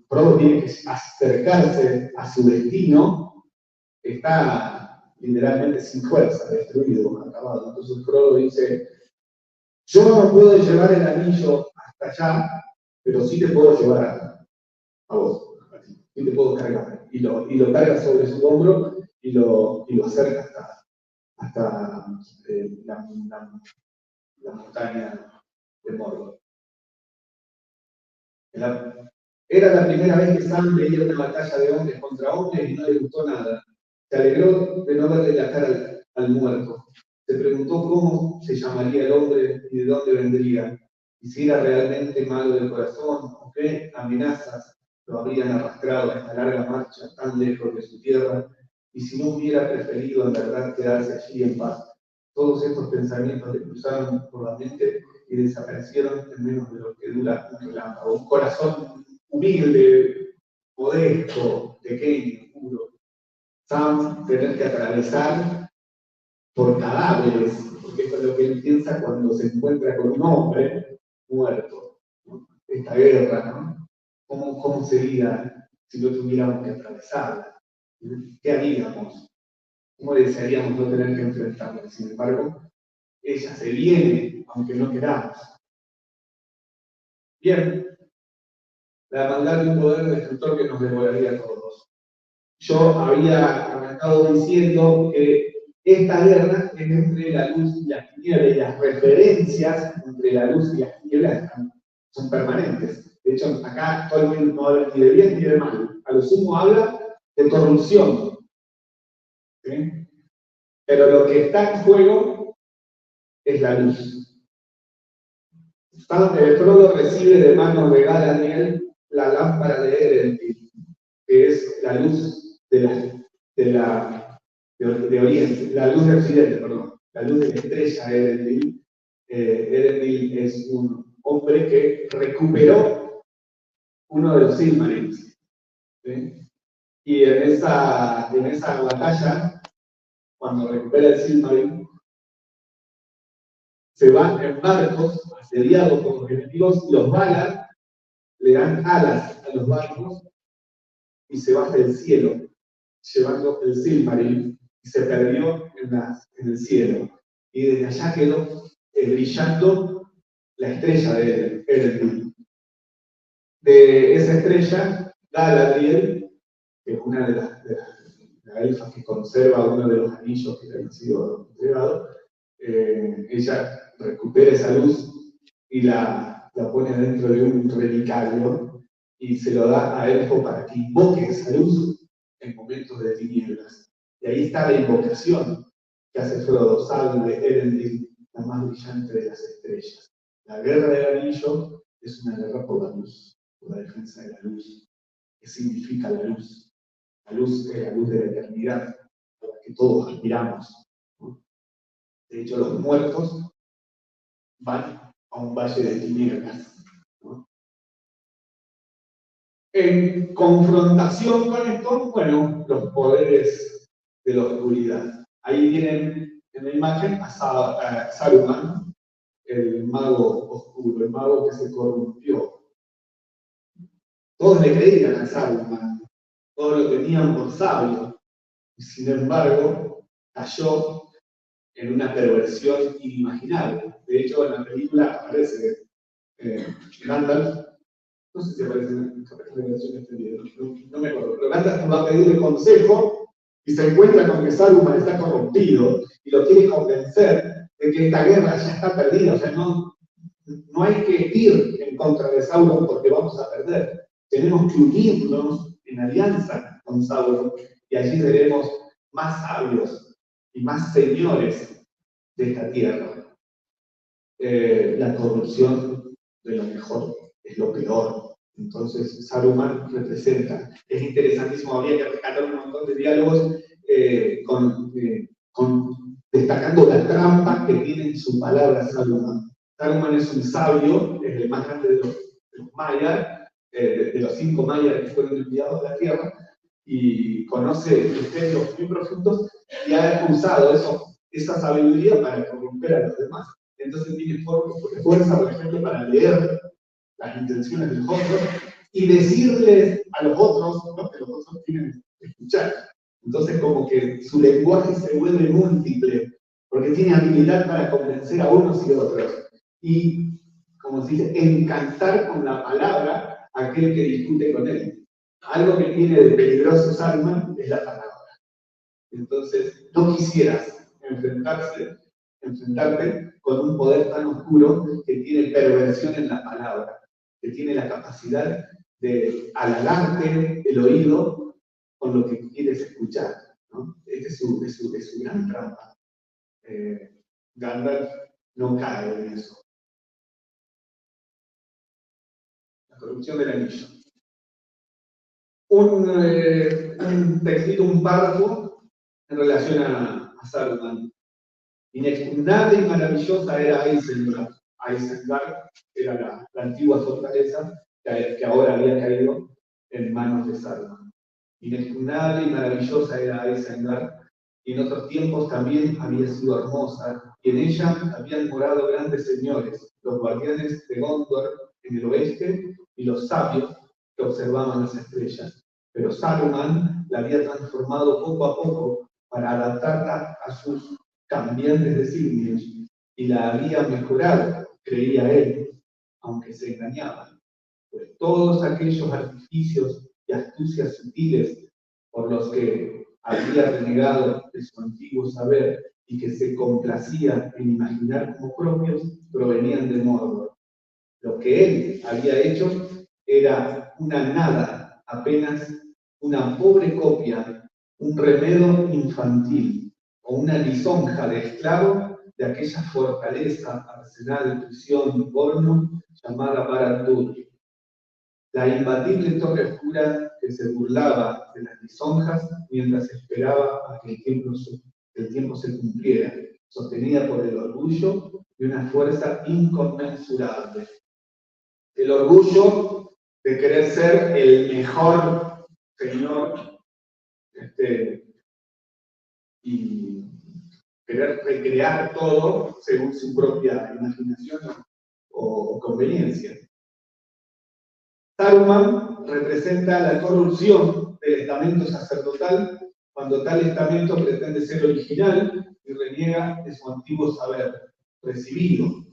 Speaker 3: Frodo tiene que acercarse a su destino, está literalmente sin fuerza, destruido, acabado. Entonces Frodo dice: yo no puedo llevar el anillo hasta allá, pero sí te puedo llevar a vos, sí te puedo cargar. Y lo carga sobre su hombro y lo acerca hasta la montaña de Mordor. Era la primera vez que Sam veía una batalla de hombres contra hombres y no le gustó nada. Se alegró de no verle la cara al muerto. Se preguntó cómo se llamaría el hombre y de dónde vendría, y si era realmente malo del corazón o qué amenazas lo habrían arrastrado a esta larga marcha tan lejos de su tierra, y si no hubiera preferido en verdad quedarse allí en paz. Todos estos pensamientos le cruzaron por la mente y desaparecieron en menos de lo que dura un relámpago. Un corazón humilde, modesto, pequeño, puro. Sam tener que atravesar por cadáveres, porque esto es lo que él piensa cuando se encuentra con un hombre muerto, ¿no? Esta guerra, ¿no? ¿Cómo sería si no tuviéramos que atravesarla? ¿Qué haríamos? ¿Cómo desearíamos no tener que enfrentarla? Sin embargo, ella se viene, aunque no queramos. Bien, la maldad de un poder destructor que nos devoraría a todos. Yo había arrancado diciendo que esta guerra es entre la luz y las tinieblas, y las referencias entre la luz y las tinieblas son permanentes. De hecho, acá actualmente no habla ni de bien ni de mal. A lo sumo habla de corrupción. ¿Sí? Pero lo que está en juego es la luz. Frodo recibe de manos de Galadriel la lámpara de Elendil, que es la luz de Oriente, la luz de Occidente, perdón, la luz de la estrella de Elendil. Elendil es un hombre que recuperó uno de los Silmarils, ¿sí? Y en esa batalla, cuando recupera el Silmaril, se van en barcos asediados por los enemigos, los Valar le dan alas a los barcos y se baja del cielo, llevando el Silmaril, y se perdió en el cielo. Y desde allá quedó brillando la estrella de Elendil. De esa estrella, Galadriel, que es una de las elfas que conserva uno de los anillos que le habían sido entregados, ella recupera esa luz y la pone dentro de un relicario y se lo da a Elfo para que invoque esa luz en momentos de tinieblas. Y ahí está la invocación que hace Frodo: salve Elendil, la más brillante de las estrellas. La guerra del anillo es una guerra por la luz, por la defensa de la luz. ¿Qué significa la luz? La luz es la luz de la eternidad, a la que todos aspiramos, ¿no? De hecho, los muertos van a un valle de tinieblas, ¿no? En confrontación con esto, bueno, los poderes de la oscuridad. Ahí tienen en la imagen a Saruman, el mago oscuro, el mago que se corrompió. Todos le creían a Saruman, todos lo tenían por sabio, y sin embargo cayó en una perversión inimaginable. De hecho, en la película aparece Gandalf, no sé si aparece en la versión extendida, no me acuerdo, pero Gandalf va a pedirle consejo y se encuentra con que Saruman está corrompido y lo quiere convencer de que esta guerra ya está perdida, o sea, no hay que ir en contra de Sauron porque vamos a perder. Tenemos que unirnos en alianza con Sauron y allí seremos más sabios y más señores de esta tierra. La corrupción de lo mejor es lo peor. Entonces, Saruman representa. Es interesantísimo, habría que rescatar un montón de diálogos destacando la trampa que tiene en su palabra Saruman. Saruman es un sabio, es el más grande de los mayas, de los 5 mayas que fueron enviados a la tierra, y conoce misterios muy profundos y ha usado esa sabiduría para corromper a los demás. Entonces tiene fuerza, por ejemplo, para leer las intenciones de los otros y decirles a los otros lo que los otros tienen que escuchar. Entonces como que su lenguaje se vuelve múltiple, porque tiene habilidad para convencer a unos y otros. Y, como se dice, encantar con la palabra a aquel que discute con él. Algo que tiene de peligroso Saruman es la palabra. Entonces, no quisieras enfrentarte con un poder tan oscuro que tiene perversión en la palabra, que tiene la capacidad de halagarte el oído con lo que quieres escuchar, ¿no? Esta es su gran trampa. Gandalf no cae en eso. La corrupción del anillo. Un textito, un párrafo en relación a Saruman. Inexpugnable y maravillosa era Isengard. Isengard era la antigua fortaleza que ahora había caído en manos de Saruman. Inexpugnable y maravillosa era Isengard, y en otros tiempos también había sido hermosa, y en ella habían morado grandes señores, los guardianes de Gondor en el oeste y los sabios que observaban las estrellas. Pero Saruman la había transformado poco a poco para adaptarla a sus cambiantes designios, y la había mejorado, creía él, aunque se engañaba, pues todos aquellos artificios y astucias sutiles por los que había renegado de su antiguo saber y que se complacía en imaginar como propios, provenían de Mordor. Lo que él había hecho era una nada, apenas una pobre copia, un remedo infantil, o una lisonja de esclavo de aquella fortaleza, arsenal de prisión y porno llamada Barad-dûr. La imbatible torre oscura que se burlaba de las lisonjas mientras esperaba a que el tiempo se cumpliera, sostenida por el orgullo de una fuerza inconmensurable. El orgullo de querer ser el mejor señor y querer recrear todo según su propia imaginación o conveniencia. Saruman representa la corrupción del estamento sacerdotal cuando tal estamento pretende ser original y reniega de su antiguo saber recibido.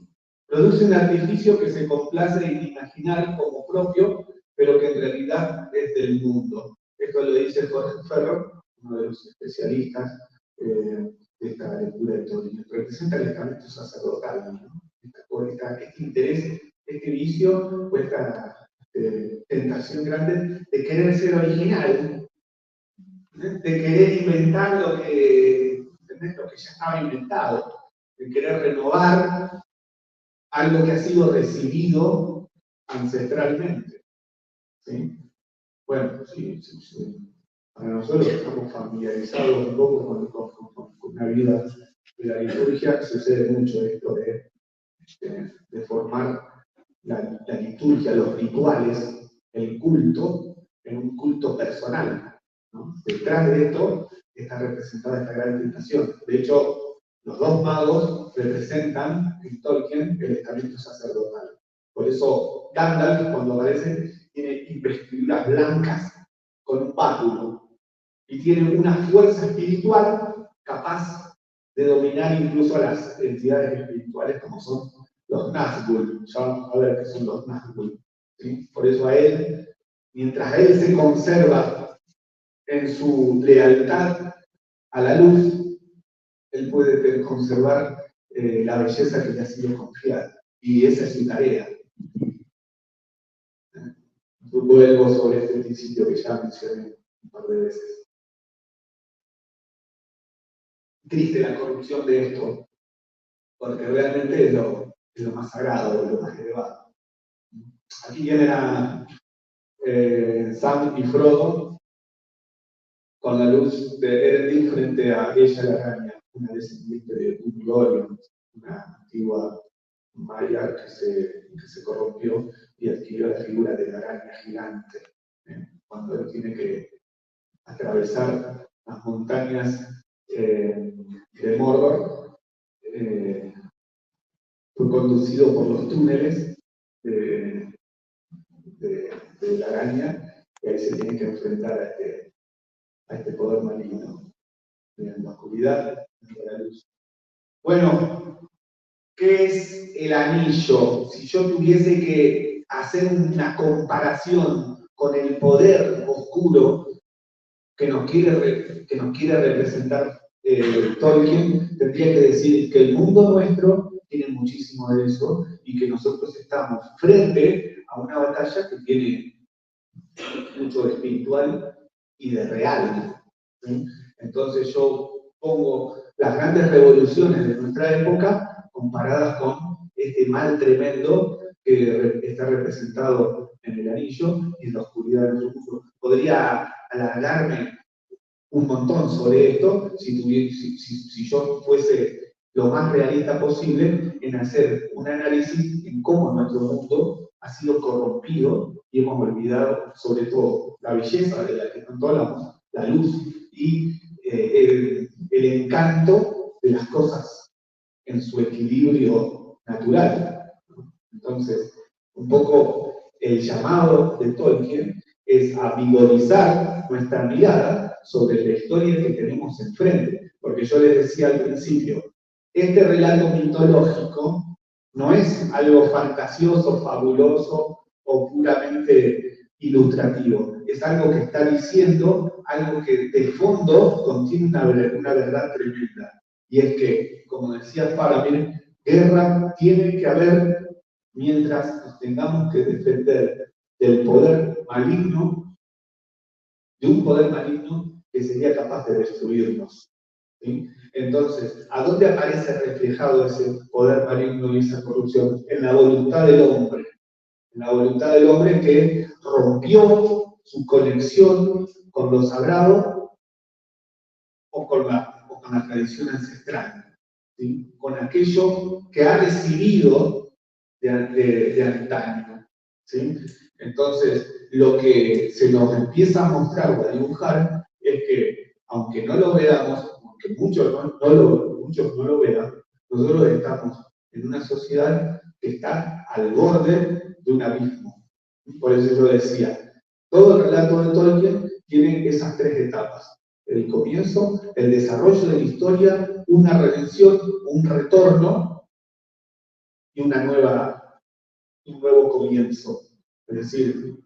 Speaker 3: Produce un artificio que se complace en imaginar como propio, pero que en realidad es del mundo. Esto lo dice Jorge Ferro, uno de los especialistas de esta lectura de Tolkien. Representa el estamento sacerdotal, ¿no? Este interés, este vicio, o esta tentación grande de querer ser original, de querer inventar lo que ya estaba inventado, de querer renovar algo que ha sido recibido ancestralmente. ¿Sí? Bueno, sí. Para nosotros estamos familiarizados un poco con la vida de la liturgia, sucede mucho esto de formar la liturgia, los rituales, el culto, en un culto personal, ¿no? Detrás de esto está representada esta gran tentación. De hecho, los dos magos representan en Tolkien el estamento sacerdotal. Por eso Gandalf, cuando aparece, tiene investiduras blancas con un báculo y tiene una fuerza espiritual capaz de dominar incluso a las entidades espirituales como son los Nazgûl. Ya vamos a ver qué son los Nazgûl, ¿sí? Por eso a él, mientras él se conserva en su lealtad a la luz, él puede conservar la belleza que le ha sido confiada. Y esa es su tarea. Vuelvo sobre este principio que ya mencioné un par de veces. Triste la corrupción de esto, porque realmente es lo más sagrado, lo más elevado. Aquí vienen a Sam y Frodo con la luz de Elendil frente a ella, la araña, una descendiente de Ungoliant, una antigua maya que se corrompió y adquirió la figura de la araña gigante. Cuando él tiene que atravesar las montañas de Mordor, fue conducido por los túneles de la araña, y ahí se tiene que enfrentar a este poder maligno, en la oscuridad y en la luz. Bueno, ¿qué es el anillo? Si yo tuviese que hacer una comparación con el poder oscuro que nos quiere representar Tolkien, tendría que decir que el mundo nuestro tiene muchísimo de eso y que nosotros estamos frente a una batalla que tiene mucho de espiritual y de real, ¿sí? Entonces yo pongo las grandes revoluciones de nuestra época comparadas con este mal tremendo que está representado en el anillo y en la oscuridad de nuestro mundo. Podría alargarme un montón sobre esto si yo fuese lo más realista posible en hacer un análisis en cómo nuestro mundo ha sido corrompido y hemos olvidado sobre todo la belleza de la que tanto hablamos, la luz y el encanto de las cosas en su equilibrio natural. Entonces, un poco el llamado de Tolkien es a vigorizar nuestra mirada sobre la historia que tenemos enfrente. Porque yo les decía al principio, este relato mitológico no es algo fantasioso, fabuloso o puramente ilustrativo. Es algo que está diciendo algo que de fondo contiene una verdad tremenda. Y es que, como decía Faramir, guerra tiene que haber mientras nos tengamos que defender del poder maligno, de un poder maligno que sería capaz de destruirnos. ¿Sí? Entonces, ¿a dónde aparece reflejado ese poder maligno y esa corrupción? En la voluntad del hombre. En la voluntad del hombre que rompió su conexión con lo sagrado o con la tradición ancestral. ¿Sí? Con aquello que ha recibido de antaño. ¿Sí? Entonces, lo que se nos empieza a mostrar o a dibujar es que, aunque no lo veamos, aunque muchos no lo vean, nosotros estamos en una sociedad que está al borde de un abismo. Por eso yo decía, todo el relato de Tolkien tiene esas tres etapas. El comienzo, el desarrollo de la historia, una redención, un retorno y un nuevo comienzo. Es decir,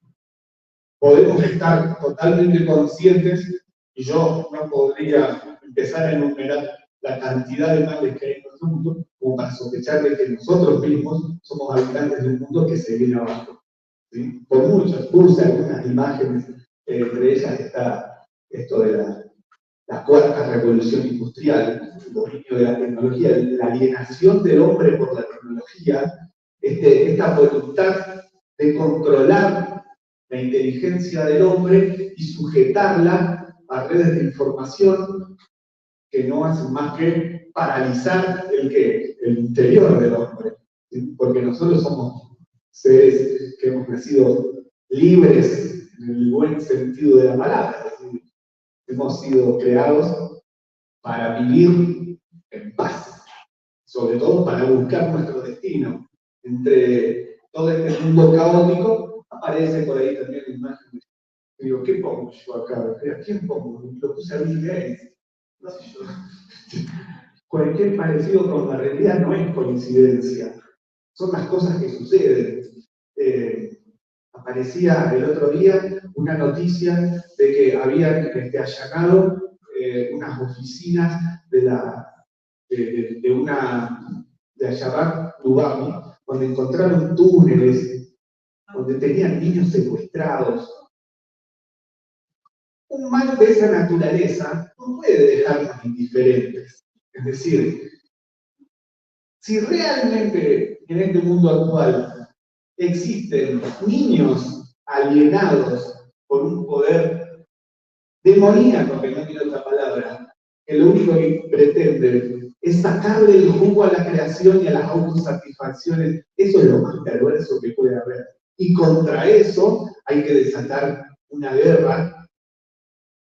Speaker 3: podemos estar totalmente conscientes y yo no podría empezar a enumerar la cantidad de males que hay en nuestro mundo como para sospechar de que nosotros mismos somos habitantes de un mundo que se viene abajo. ¿Sí? Por muchos, puse algunas imágenes, entre ellas está esto de la cuarta revolución industrial, el dominio de la tecnología, la alienación del hombre por la tecnología, esta voluntad de controlar la inteligencia del hombre y sujetarla a redes de información que no hacen más que paralizar el interior del hombre. ¿Sí? Porque nosotros somos seres que hemos nacido libres en el buen sentido de la palabra. ¿Sí? Hemos sido creados para vivir en paz. sobre todo para buscar nuestro destino. Entre todo este mundo caótico, aparece por ahí también la imagen. Digo, ¿qué pongo yo acá? ¿A quién pongo? Lo puse a Bill Gates. No sé yo. Cualquier parecido con la realidad no es coincidencia. Son las cosas que suceden. Aparecía el otro día una noticia de que habían allanado unas oficinas de Al-Shabaab Lubami, donde encontraron túneles, donde tenían niños secuestrados. Un mal de esa naturaleza no puede dejarnos indiferentes. Es decir, si realmente en este mundo actual existen niños alienados por un poder demoníaco, que no tiene otra palabra, que lo único que pretende es sacarle el jugo a la creación y a las autosatisfacciones, eso es lo más perverso que puede haber. Y contra eso hay que desatar una guerra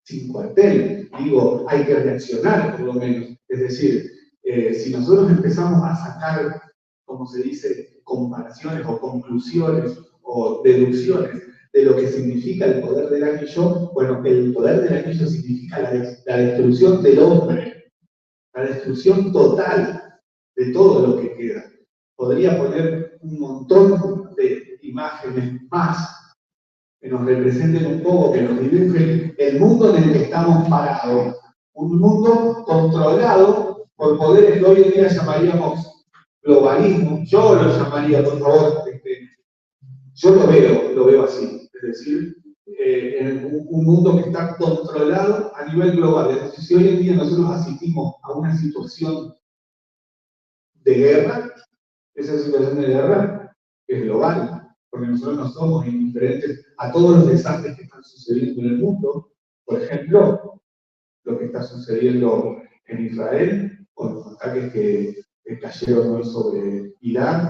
Speaker 3: sin cuartel. Digo, hay que reaccionar por lo menos. Es decir, si nosotros empezamos a sacar, como se dice, comparaciones o conclusiones o deducciones de lo que significa el poder del anillo, bueno, el poder del anillo significa la destrucción del hombre, la destrucción total de todo lo que queda. Podría poner un montón de imágenes más que nos representen un poco, que nos dibujen el mundo en el que estamos parados. Un mundo controlado por poderes que hoy en día llamaríamos globalismo. Yo lo llamaría, por favor, yo lo veo así. Es decir, en un mundo que está controlado a nivel global. Es decir, si hoy en día nosotros asistimos a una situación de guerra, esa situación de guerra es global, porque nosotros no somos indiferentes a todos los desastres que están sucediendo en el mundo. Por ejemplo, lo que está sucediendo en Israel, con los ataques que cayeron hoy sobre Irán,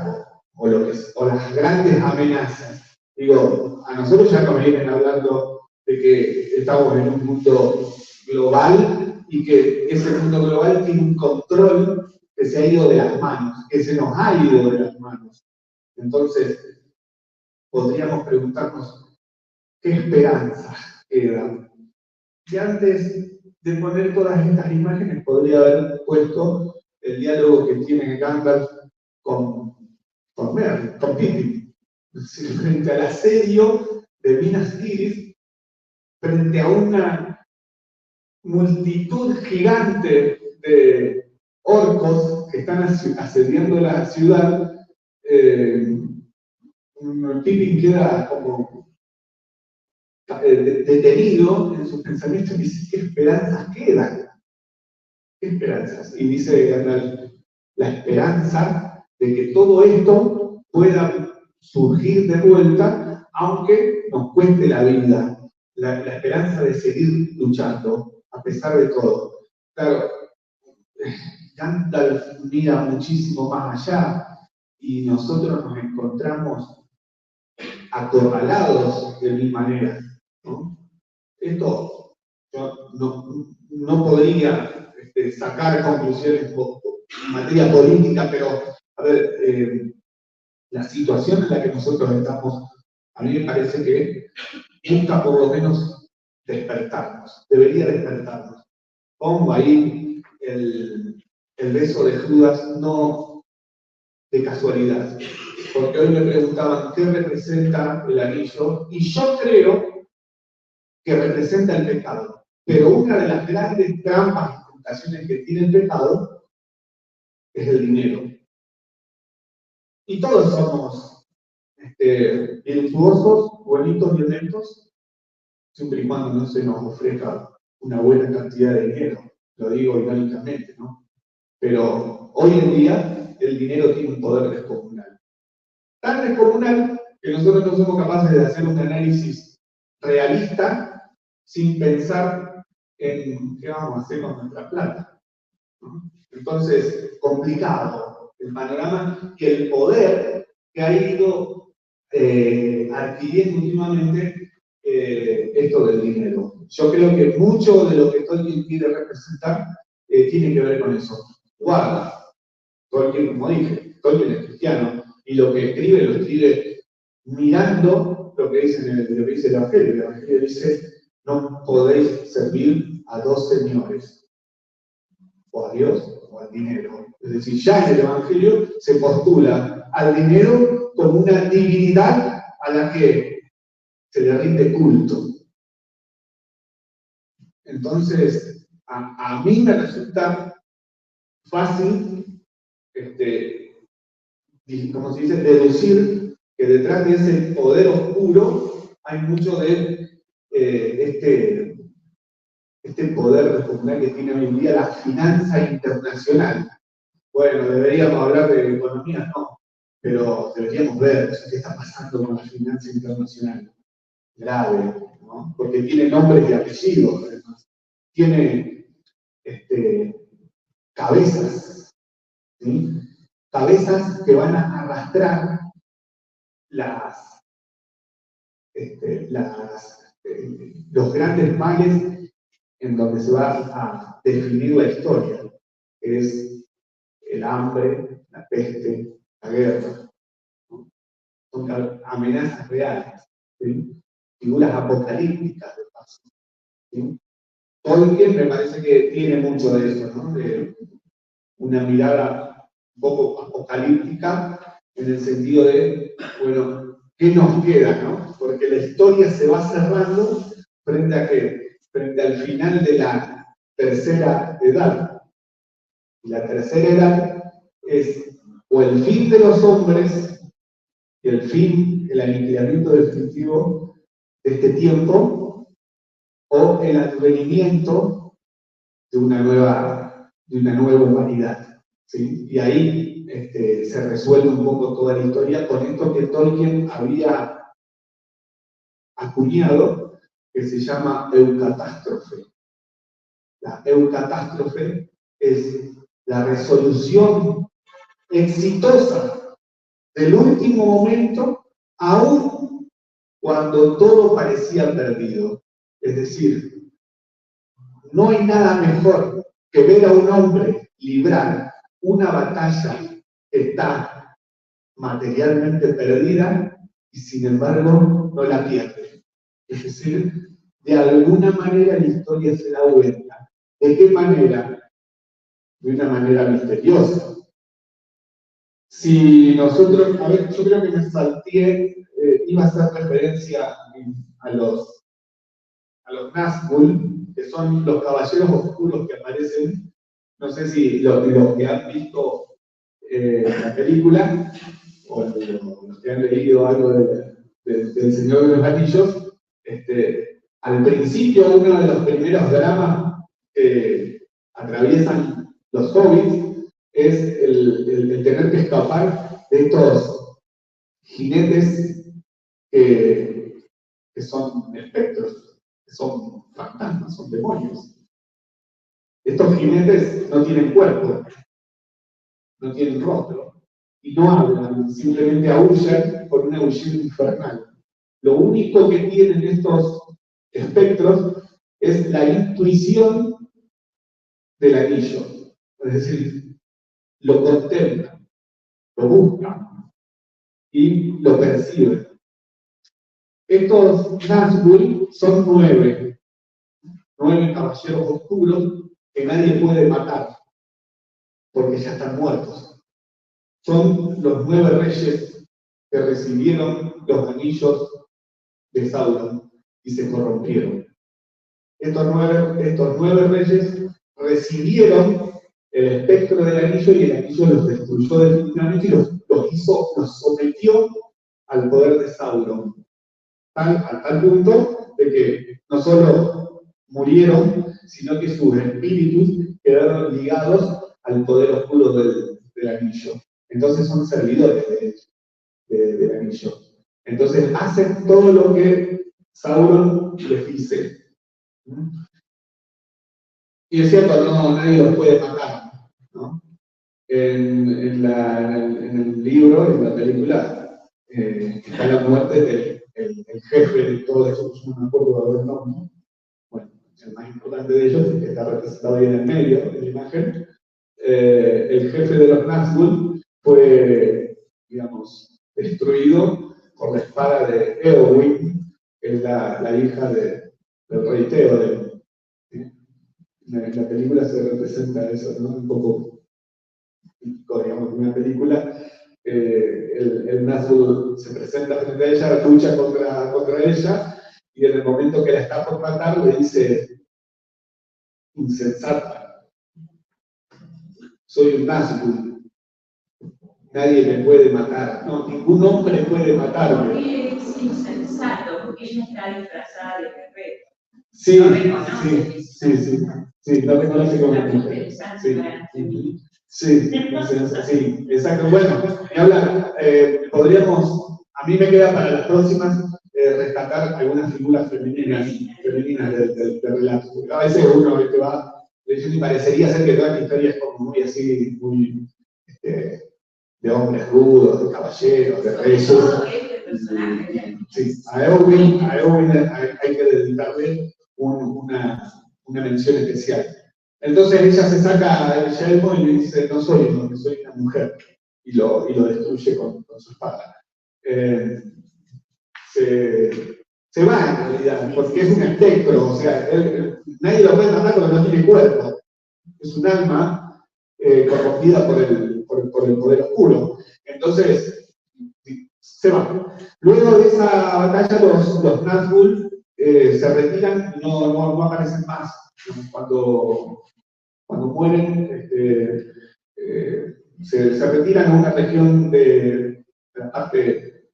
Speaker 3: o las grandes amenazas. Digo, a nosotros ya nos vienen hablando de que estamos en un mundo global y que ese mundo global tiene un control que se ha ido de las manos, que se nos ha ido de las manos. Entonces, podríamos preguntarnos, ¿qué esperanza queda? Y antes de poner todas estas imágenes, podría haber puesto el diálogo que tiene Gandalf con Merry, con Pippin. Frente al asedio de Minas Tirith, frente a una multitud gigante de orcos que están asediando la ciudad, Pippin queda como detenido en sus pensamientos y dice, ¿qué esperanzas quedan? ¿Qué esperanzas? Y dice Gandalf, la esperanza de que todo esto pueda surgir de vuelta, aunque nos cueste la vida. La esperanza de seguir luchando, a pesar de todo. Claro, Gandalf mira muchísimo más allá y nosotros nos encontramos acorralados de mil maneras, ¿no? Esto yo no podría sacar conclusiones en materia política, pero a ver, la situación en la que nosotros estamos, a mí me parece que busca por lo menos despertarnos, debería despertarnos. Pongo ahí el beso de Judas, no de casualidad, porque hoy me preguntaban qué representa el anillo, y yo creo que representa el pecado. Pero una de las grandes trampas y tentaciones que tiene el pecado es el dinero. Y todos somos virtuosos, bonitos y honestos, siempre y cuando no se nos ofrezca una buena cantidad de dinero. Lo digo irónicamente, ¿no? Pero hoy en día el dinero tiene un poder descomunal. Tan descomunal que nosotros no somos capaces de hacer un análisis realista sin pensar en qué vamos a hacer con nuestra plata, ¿no? Entonces, complicado el panorama y el poder que ha ido adquiriendo últimamente esto del dinero. Yo creo que mucho de lo que Tolkien quiere representar tiene que ver con eso. Guarda, Tolkien, como dije, Tolkien es cristiano, y lo que escribe, lo escribe mirando lo que dice lo que dice el Evangelio. El Evangelio dice, no podéis servir a dos señores, o a Dios o al dinero. Es decir, ya en el Evangelio se postula al dinero como una divinidad a la que se le rinde culto. Entonces, a mí me resulta fácil, como se dice, deducir que detrás de ese poder oscuro hay mucho de este poder popular que tiene hoy en día la finanza internacional. Bueno, deberíamos hablar de economía, no, pero deberíamos ver qué está pasando con la finanza internacional. Grave, ¿no? Porque tiene nombres y apellidos, además. Tiene cabezas, ¿sí? Cabezas que van a arrastrar los grandes males en donde se va a definir la historia, que es el hambre, la peste, la guerra, ¿no? Son amenazas reales, ¿sí? Figuras apocalípticas de paso, ¿sí? Tolkien me parece que tiene mucho de eso, ¿no? De una mirada un poco apocalíptica en el sentido de, bueno, ¿qué nos queda, no? Porque la historia se va cerrando frente a qué? Frente al final de la tercera edad. Y la tercera edad es o el fin de los hombres y el fin, el aniquilamiento definitivo de este tiempo, o el advenimiento de una nueva humanidad, ¿sí? Y ahí se resuelve un poco toda la historia con esto que Tolkien había acuñado, que se llama eucatástrofe. La eucatástrofe es la resolución exitosa del último momento, aún cuando todo parecía perdido. Es decir, no hay nada mejor que ver a un hombre librar una batalla que está materialmente perdida y sin embargo no la pierde. Es decir, de alguna manera la historia se da vuelta. ¿De qué manera? De una manera misteriosa. Si nosotros, a ver, yo creo que me salté, iba a hacer referencia a los Nazgûl, que son los caballeros oscuros que aparecen, no sé si los que han visto la película, o los que han leído algo del Señor de los Anillos, al principio uno de los primeros dramas que atraviesan los hobbits es el tener que escapar de estos jinetes que son espectros, que son fantasmas, son demonios. Estos jinetes no tienen cuerpo, no tienen rostro, y no hablan, simplemente aúllan por un aullido infernal. Lo único que tienen estos espectros es la intuición del anillo. Es decir, lo contemplan, lo buscan y lo perciben. Estos Nazgûl son 9 caballeros oscuros que nadie puede matar, porque ya están muertos. Son los 9 reyes que recibieron los anillos de Sauron y se corrompieron. Estos nueve reyes recibieron el espectro del anillo y el anillo los destruyó definitivamente y los sometió al poder de Sauron. A tal punto de que no solo murieron, sino que sus espíritus quedaron ligados al poder oscuro del anillo. Entonces son servidores del anillo. Entonces hacen todo lo que Sauron les dice. Y es cierto, nadie los puede matar, ¿no? En el libro, en la película, está la muerte del jefe de todo eso, no me acuerdo del nombre. Bueno, el más importante de ellos, que está representado ahí en el medio de la imagen, el jefe de los Nazgûl fue, digamos, destruido por la espada de Eowyn, que es la hija del rey Theoden. ¿Sí? En la película se representa eso, ¿no? Un poco típico, digamos, de una película. El Nazgûl se presenta frente a ella, lucha contra ella, y en el momento que la está por matar le dice: insensata, soy un Nazgûl, nadie me puede matar, no, ningún hombre puede matarme.
Speaker 2: ¿Por qué es insensato? Porque ella está disfrazada de guerrero.
Speaker 3: Sí,
Speaker 2: No reconoce.
Speaker 3: sí, no reconoce como mujer. Sí, exacto. Bueno, y hablar, podríamos, a mí me queda para las próximas rescatar algunas figuras femeninas del relato. Porque a veces uno va leyendo y parecería ser que toda la historia es como muy así, muy de hombres rudos, de caballeros, de reyes. Sí, a Eowyn hay que dedicarle una mención especial. Entonces ella se saca el yelmo y le dice: no soy un hombre, soy una mujer, y lo destruye con su espada. Se va en realidad, porque es un espectro, o sea, nadie lo puede matar porque no tiene cuerpo. Es un alma corrompida por el poder oscuro. Entonces, se va. Luego de esa batalla, los Nazgûl se retiran y no aparecen más. Cuando mueren, se retiran a una región de la parte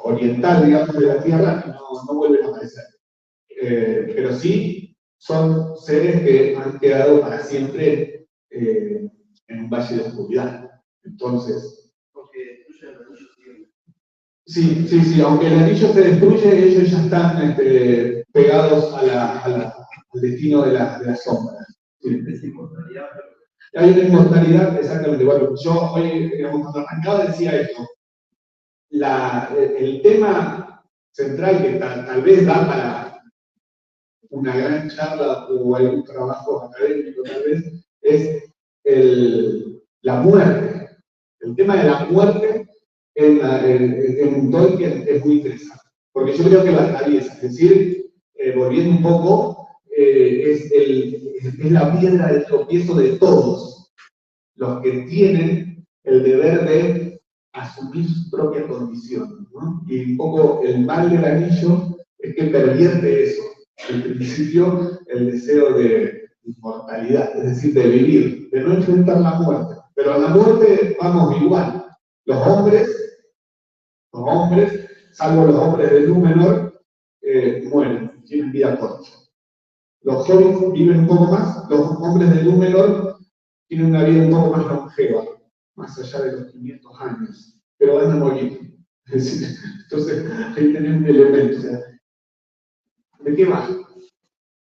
Speaker 3: oriental, digamos, de la Tierra, y no vuelven a aparecer. Pero sí son seres que han quedado para siempre en un valle de oscuridad. Entonces, sí, aunque el anillo se destruye, ellos ya están pegados al destino de las sombras. Sí. Hay una inmortalidad, exactamente. Bueno, yo hoy, digamos, cuando arrancaba decía esto. El tema central que tal vez da para una gran charla o algún trabajo académico, tal vez, es la muerte. El tema de la muerte en Tolkien es muy interesante. Porque yo creo que la atraviesa. Es decir, volviendo un poco, es la piedra de tropiezo de todos los que tienen el deber de asumir su propia condición, ¿no? Y un poco el mal del anillo es que pervierte eso. En principio, el deseo de inmortalidad, es decir, de vivir, de no enfrentar la muerte. Pero a la muerte vamos igual. Los hombres, salvo los hombres de Númenor, mueren, tienen vida corta. Los hobbits viven un poco más, los hombres de Númenor tienen una vida un poco más longeva, más allá de los 500 años, pero van a morir. Es decir, entonces, ahí tenemos un elemento. O sea, ¿de qué va?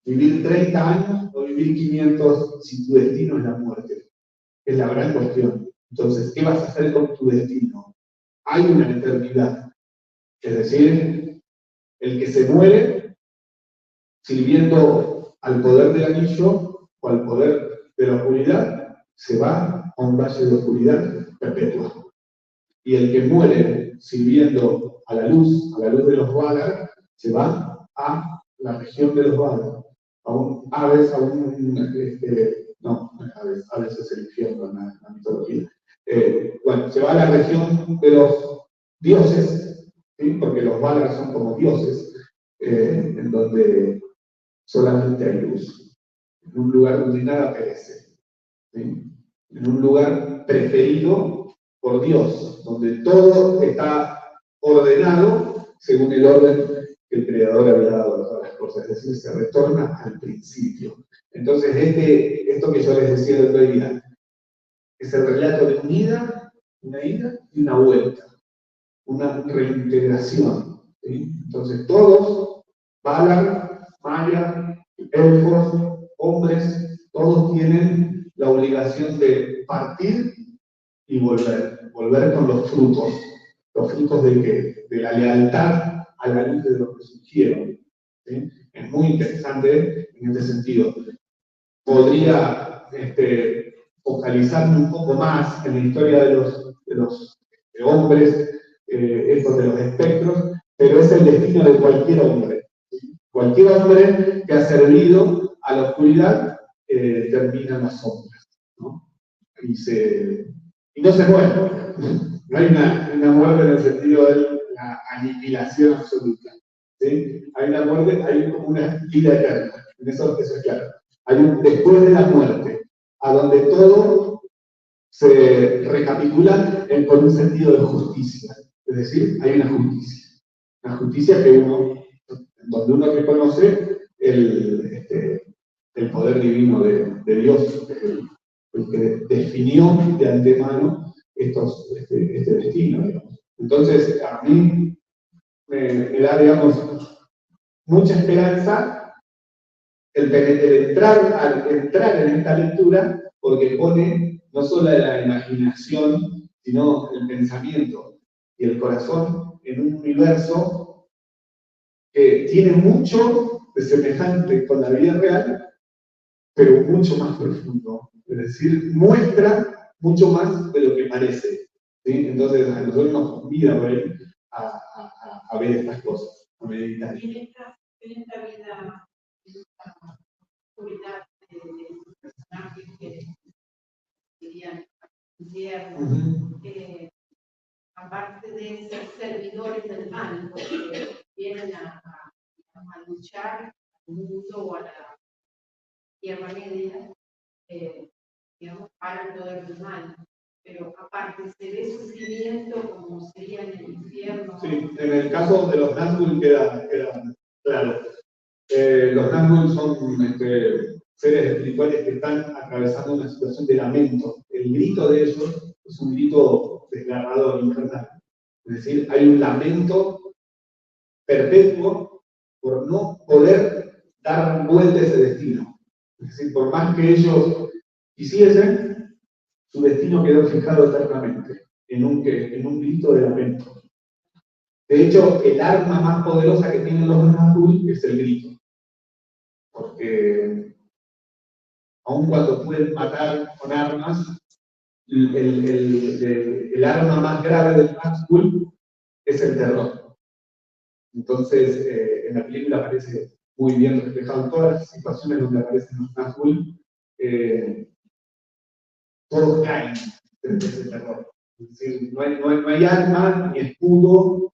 Speaker 3: ¿Vivir 30 años o vivir 500 si tu destino es la muerte? Es la gran cuestión. Entonces, ¿qué vas a hacer con tu destino? Hay una eternidad. Es decir, el que se muere sirviendo al poder del anillo o al poder de la oscuridad, se va a un valle de oscuridad perpetua. Y el que muere sirviendo a la luz de los Valar, se va a la región de los Valar. Aves es el infierno en la mitología. Bueno, se va a la región de los dioses, ¿sí? Porque los Valar son como dioses, en donde solamente hay luz. En un lugar donde nada perece. ¿Sí? En un lugar preferido por Dios, donde todo está ordenado según el orden que el Creador había dado a todas las cosas, es decir, se retorna al principio. Entonces, esto que yo les decía el otro día, es el relato de una ida y una vuelta, una reintegración. ¿Sí? Entonces, todos, Valar, Maya, elfos, hombres, todos tienen la obligación de partir y volver con los frutos de qué? De la lealtad a la luz de lo que surgieron. ¿Sí? Es muy interesante en este sentido. Podría focalizarme un poco más en la historia de los hombres, esto de los espectros, pero es el destino de cualquier hombre. Cualquier hombre que ha servido a la oscuridad termina en las sombras, ¿no? Y no se muere. No hay una muerte en el sentido de la aniquilación absoluta. ¿Sí? Hay una muerte, hay como una vida eterna. Eso es claro. Hay un después de la muerte, a donde todo se recapitula con un sentido de justicia. Es decir, hay una justicia. Una justicia donde uno reconoce el poder divino de Dios, el que definió de antemano este destino, digamos. Entonces, a mí me da, digamos, mucha esperanza el entrar en esta lectura, porque pone no solo la imaginación, sino el pensamiento y el corazón en un universo que tiene mucho de semejante con la vida real, pero mucho más profundo. Es decir, muestra mucho más de lo que parece. ¿Sí? Entonces, a nosotros nos convida por ahí a ver estas cosas, a meditar.
Speaker 5: Y en esta vida, en esta oscuridad de los personajes que serían infiernos, aparte de ser servidores del mal, porque vienen a luchar al mundo o a la Tierra Media, digamos, para el poder del mal. Pero aparte, ¿se ve sufrimiento como sería en el infierno?
Speaker 3: Sí, en el caso de los Nazgûl queda claro. Los Nazgûl son seres espirituales que están atravesando una situación de lamento. El grito de ellos es un grito desgarrador, infernal. Es decir, hay un lamento perpetuo por no poder dar vuelta a ese destino. Es decir, por más que ellos quisiesen, su destino quedó fijado eternamente en un grito de lamento. De hecho, el arma más poderosa que tienen los Nazgûl es el grito. Porque aun cuando pueden matar con armas, el arma más grave del Nazgûl es el terror. Entonces, en la película aparece muy bien reflejado en todas las situaciones donde aparecen los Nazgûl, todos caen frente a ese terror. Es decir, no hay arma, ni escudo,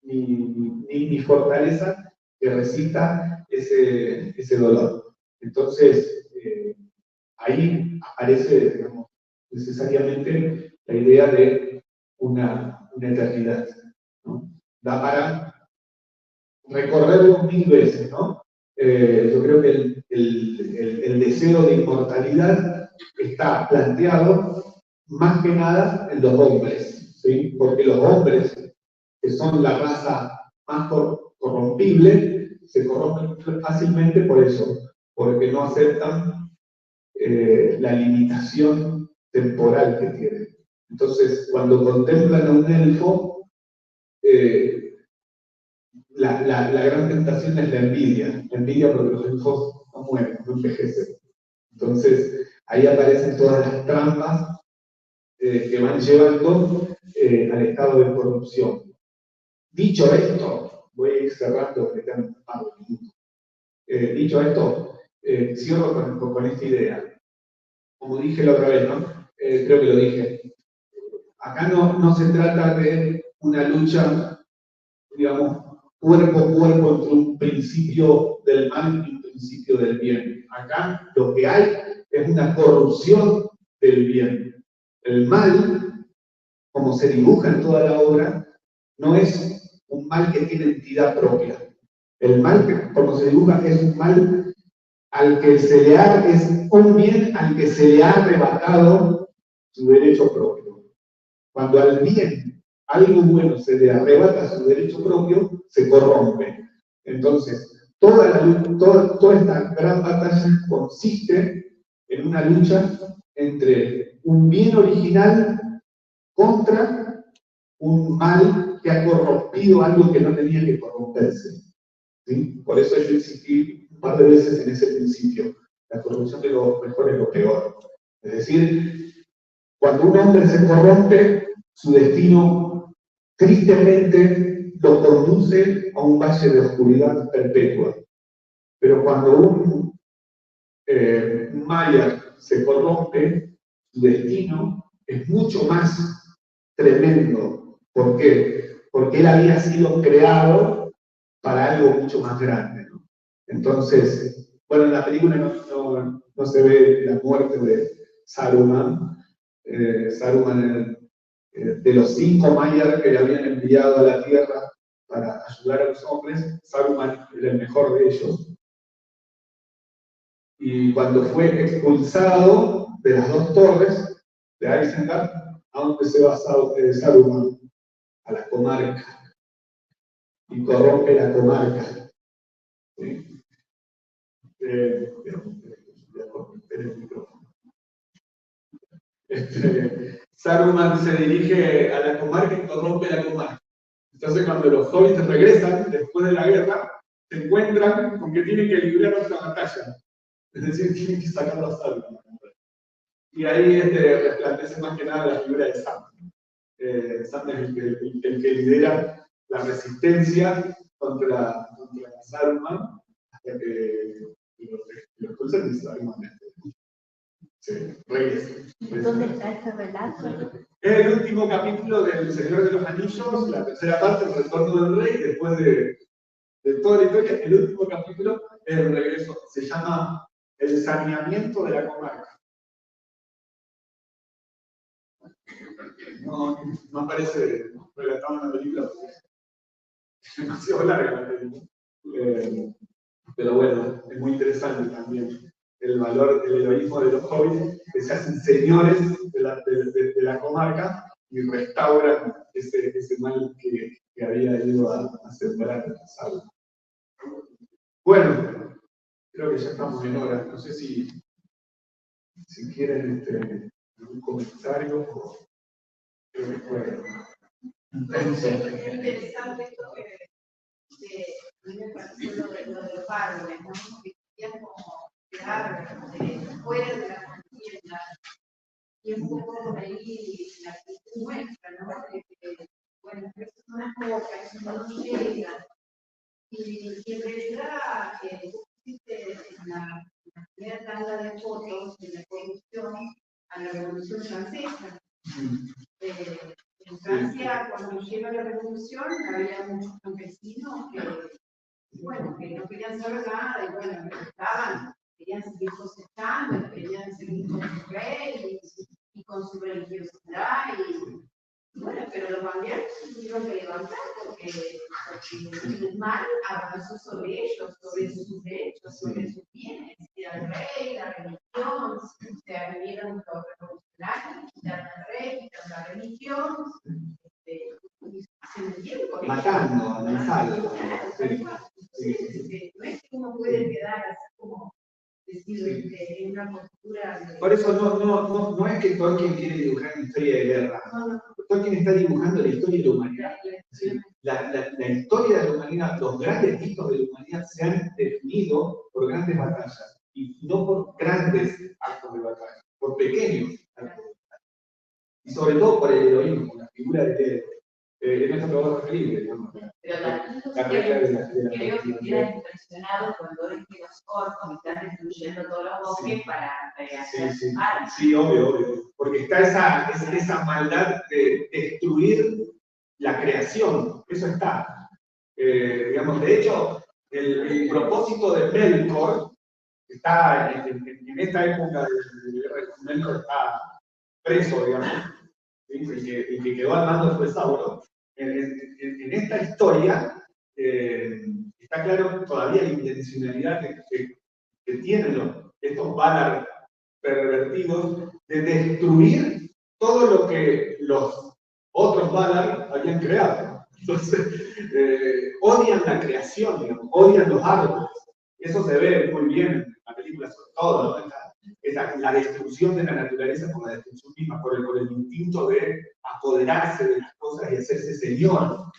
Speaker 3: ni fortaleza que resista ese dolor. Entonces, ahí aparece, digamos, necesariamente la idea de una eternidad, ¿no? Da para recorrerlo 1000 veces, ¿no? Yo creo que el deseo de inmortalidad está planteado más que nada en los hombres, ¿sí? Porque los hombres, que son la raza más corrompible, se corrompen fácilmente por eso, porque no aceptan la limitación temporal que tienen. Entonces, cuando contemplan a un elfo, la gran tentación es la envidia porque los elfos no mueren, no envejecen. Entonces, ahí aparecen todas las trampas que van llevando al estado de corrupción. Dicho esto, voy a ir cerrando porque quedan un par de minutos. Dicho esto, cierro con esta idea. Como dije la otra vez, ¿no? Creo que lo dije. Acá no se trata de una lucha, digamos, cuerpo a cuerpo entre un principio del mal y un principio del bien. Acá lo que hay es una corrupción del bien. El mal, como se dibuja en toda la obra, no es un mal que tiene entidad propia. El mal, como se dibuja, es un mal es un bien al que se le ha arrebatado su derecho propio. Cuando al bien, algo bueno, se le arrebata su derecho propio, se corrompe. Entonces, toda esta gran batalla consiste en una lucha entre un bien original contra un mal que ha corrompido algo que no tenía que corromperse. ¿Sí? Por eso yo insistí un par de veces en ese principio. la corrupción de lo mejor es lo peor. Es decir, cuando un hombre se corrompe, su destino tristemente lo conduce a un valle de oscuridad perpetua. Pero cuando un maya se corrompe, su destino es mucho más tremendo. ¿Por qué? Porque él había sido creado para algo mucho más grande, ¿no? Entonces, bueno, en la película no se ve la muerte de Saruman. Saruman de los 5 mayas que le habían enviado a la Tierra para ayudar a los hombres, Saruman era el mejor de ellos. Y cuando fue expulsado de las 2 torres de Isengard, ¿a dónde se va Saruman? A la comarca. Y corrompe la comarca. ¿Sí? Saruman se dirige a la comarca y corrompe la comarca. Entonces, cuando los hobbits regresan después de la guerra, se encuentran con que tienen que librar otra batalla. Es decir, tienen que sacarlo a Saruman. Y ahí resplandece más que nada la figura de Sam. Sam es el que lidera la resistencia contra Saruman, hasta que lo expulsan de Saruman. Sí, regresa.
Speaker 7: ¿Dónde está ese relato?
Speaker 3: Es el último capítulo del Señor de los Anillos, la tercera parte, el retorno del rey, después de toda la historia, el último capítulo es el regreso. Se llama El saneamiento de la comarca. No aparece relatado en la película, porque es demasiado larga la película. Pero bueno, es muy interesante también el valor, el heroísmo de los hobbits, que se hacen señores de la comarca y restauran ese mal que había ido a sembrar en el pasado. Bueno, creo que ya estamos en hora. No sé si quieren algún comentario o creo que fue intenso.
Speaker 5: Es interesante esto que a mí me pareció lo de los árboles, ¿no? Que querían como quedar fuera de la contienda. Y un poco por ahí la actitud nuestra, ¿no? Bueno, estas son las cosas, eso no llegan. Y en realidad, existe en la primera tanda de fotos de la corrupción a la Revolución Francesa. En Francia, cuando llega la Revolución, había muchos campesinos que no querían saber nada, y bueno, querían seguir cosechando, querían seguir con su rey y con su religiosidad, y bueno, pero los cambiaron se tuvieron que levantar porque el mal avanzó sobre ellos, sobre sus derechos, sobre sus bienes, era el rey, la religión, o sea, vinieron los revolucionarios, quitaron al rey, quitaron la religión, y se metieron con ellos.
Speaker 3: Matando, amenazando.
Speaker 5: No es que uno puede quedar así como decir en una postura de...
Speaker 3: Por eso no es que Tolkien quiere dibujar una historia de guerra. Tolkien está dibujando la historia de la humanidad. Sí. La historia de la humanidad, los grandes hitos de la humanidad se han definido por grandes batallas y no por grandes actos de batalla, por pequeños actos de batalla. Y sobre todo por el heroísmo, la figura del héroe. En eso me voy a referir, digamos.
Speaker 2: Pero también creo que queda impresionado cuando ves que los orcos están destruyendo todos los bosques para hacer armas.
Speaker 3: Sí, obvio. Porque está esa maldad de destruir la creación. Eso está. Digamos, de hecho, el propósito de Melkor está en esta época de Melkor está preso, digamos. ¿Sí? El que quedó al mando fue Sauron. En esta historia está claro todavía la intencionalidad que tienen estos Valar pervertidos de destruir todo lo que los otros Valar habían creado. Entonces, odian la creación, digamos, odian los árboles. Eso se ve muy bien en la película, sobre todo, ¿no? La destrucción de la naturaleza por la destrucción misma, por el instinto de apoderarse de las cosas y hacerse señor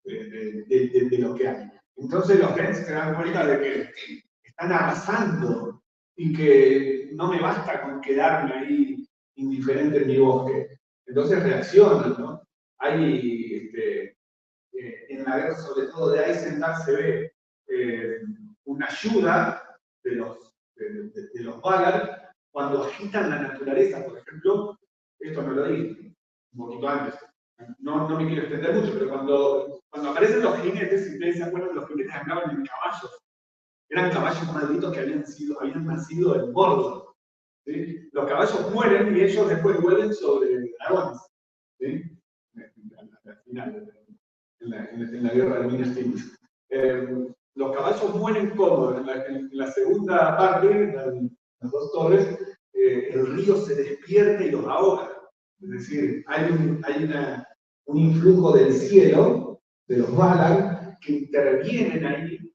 Speaker 3: de lo que hay. Entonces los Gens se dan cuenta de que están arrasando y que no me basta con quedarme ahí indiferente en mi bosque. Entonces reaccionan, ¿no? Hay, en la guerra, sobre todo de Eisenhower, se ve una ayuda de los Valar cuando agitan la naturaleza. Por ejemplo, esto no lo dije un poquito antes, no me quiero extender mucho, pero cuando aparecen los jinetes, si ustedes se acuerdan, los jinetes andaban en caballos. Eran caballos malditos que habían nacido en Mordor. ¿Sí? Los caballos mueren y ellos después vuelven sobre dragones. ¿Sí? Al final, en la guerra de Minas Tirith. Los caballos mueren como en la segunda parte, en las dos torres, el río se despierta y los ahoga. Es decir, hay un influjo del cielo, de los Valar, que intervienen ahí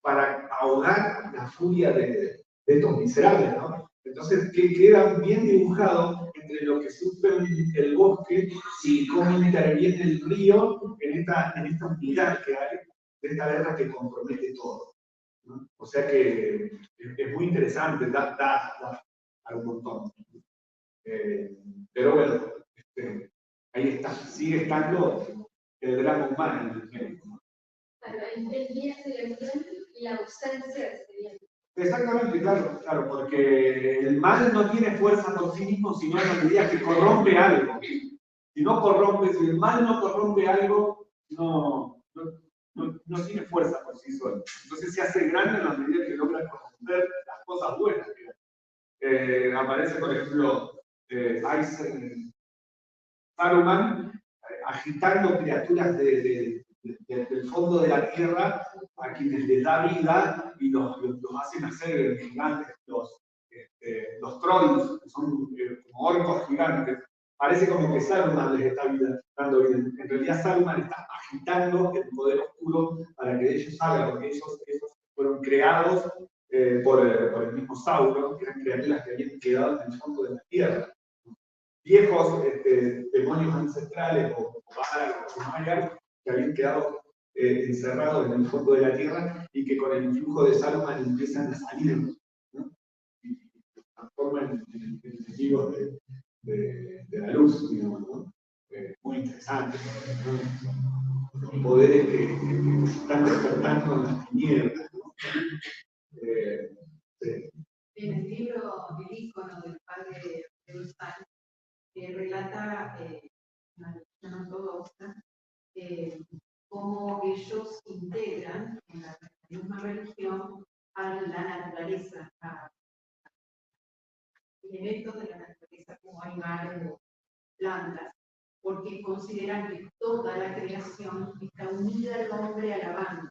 Speaker 3: para ahogar la furia de estos miserables, ¿no? Entonces, que queda bien dibujado entre lo que sufre el bosque y cómo interviene el río en esta unidad que hay de esta guerra que compromete todo, ¿no? O sea que es muy interesante, da un montón. Pero bueno, ahí está, sigue estando el drama humano en el medio.
Speaker 7: Claro, el bien sería el bien y la ausencia sería el bien.
Speaker 3: Exactamente, claro, porque el mal no tiene fuerza por sí mismo, sino en la medida que corrompe algo. Si el mal no corrompe algo, no tiene fuerza por sí solo. Entonces se hace grande en la medida que logra corromper las cosas buenas. Aparece, por ejemplo, Saruman agitando criaturas del fondo de la tierra a quienes les da vida y los hacen hacer gigantes, los trolls, que son como orcos gigantes. Parece como que Saruman les está dando vida. En realidad Saruman está agitando el poder oscuro para que ellos salgan, porque ellos fueron creados por el mismo Sauron, que eran criaturas que habían quedado en el fondo de la tierra. Viejos demonios ancestrales o Valar o Maiar que habían quedado encerrados en el fondo de la tierra y que con el influjo de Saruman empiezan a salir, ¿no? Y se transforman en enemigos de la luz, digamos, ¿no? Muy interesante, ¿no? Los poderes que están despertando en las tinieblas, ¿no? Sí.
Speaker 5: En el libro El ícono del padre de Ustań, relata una religión ortodoxa cómo ellos integran en la misma religión a la naturaleza, a elementos de la naturaleza como animales o plantas, porque consideran que toda la creación está unida al hombre alabando,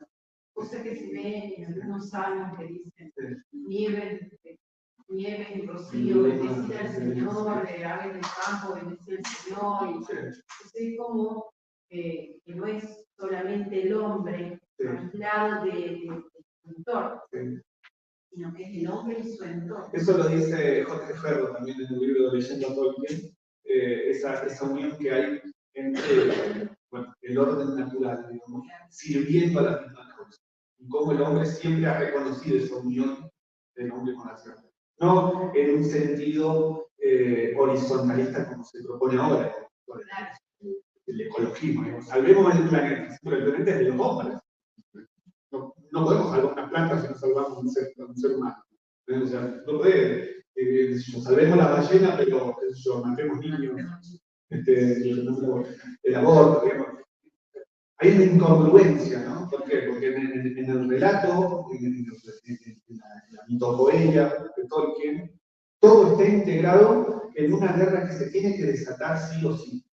Speaker 5: cosa que se ve en algunos salmos que dicen nieve y rocío, bendecir al Señor, aves del campo, bendecir al Señor. Entonces es como que no es solamente el hombre aislado de su entorno, sino que es el hombre y su entorno.
Speaker 3: Eso lo dice Jorge Ferro también en el libro de Leyendo a Tolkien, esa unión que hay entre el orden natural, digamos, sirviendo a la misma causa. Y cómo el hombre siempre ha reconocido esa unión del hombre con la tierra. No en un sentido horizontalista como se propone ahora, el ecologismo, digamos. Salvemos el planeta, pero el planeta es de los hombres. No podemos salvar una planta si no salvamos un ser humano. O sea, no puede, salvemos la ballena, pero matemos niños, el aborto, digamos. Hay una incongruencia, ¿no? ¿Por qué? Porque en el relato, en la mitopoeia de Tolkien, todo está integrado en una guerra que se tiene que desatar sí o sí,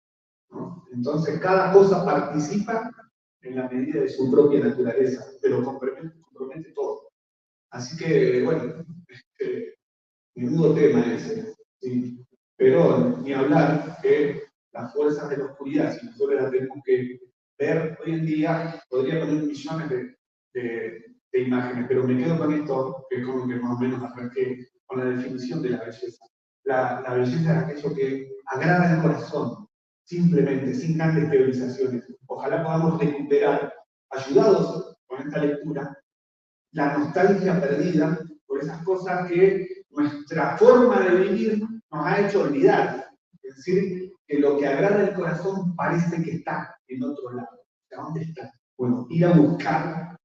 Speaker 3: ¿no? Entonces cada cosa participa en la medida de su propia naturaleza, pero compromete todo. Así que, bueno, menudo tema ese, ¿sí? Pero ni hablar que las fuerzas de la oscuridad, si nosotros las tenemos que ver hoy en día, podría poner millones de imágenes, pero me quedo con esto, que es como que más o menos arranqué con la definición de la belleza. La belleza es aquello que agrada el corazón, simplemente, sin grandes teorizaciones. Ojalá podamos recuperar, ayudados con esta lectura, la nostalgia perdida por esas cosas que nuestra forma de vivir nos ha hecho olvidar. Es decir, que lo que agrada el corazón parece que está en otro lado. ¿Dónde está? Bueno, ir a buscar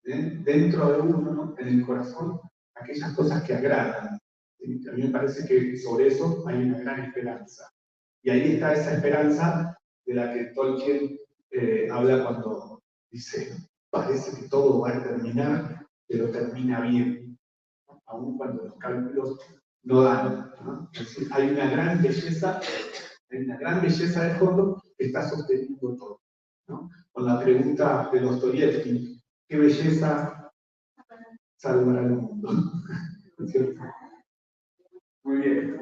Speaker 3: dentro de uno, ¿no? En el corazón, aquellas cosas que agradan. ¿Sí? A mí me parece que sobre eso hay una gran esperanza. Y ahí está esa esperanza de la que Tolkien habla cuando dice, parece que todo va a terminar, pero termina bien, ¿no? Aun cuando los cálculos no dan, ¿no? Es decir, hay una gran belleza de fondo que está sosteniendo todo, ¿no? Con la pregunta de Dostoyevsky, ¿qué belleza salvará al mundo? ¿No es cierto? Muy bien.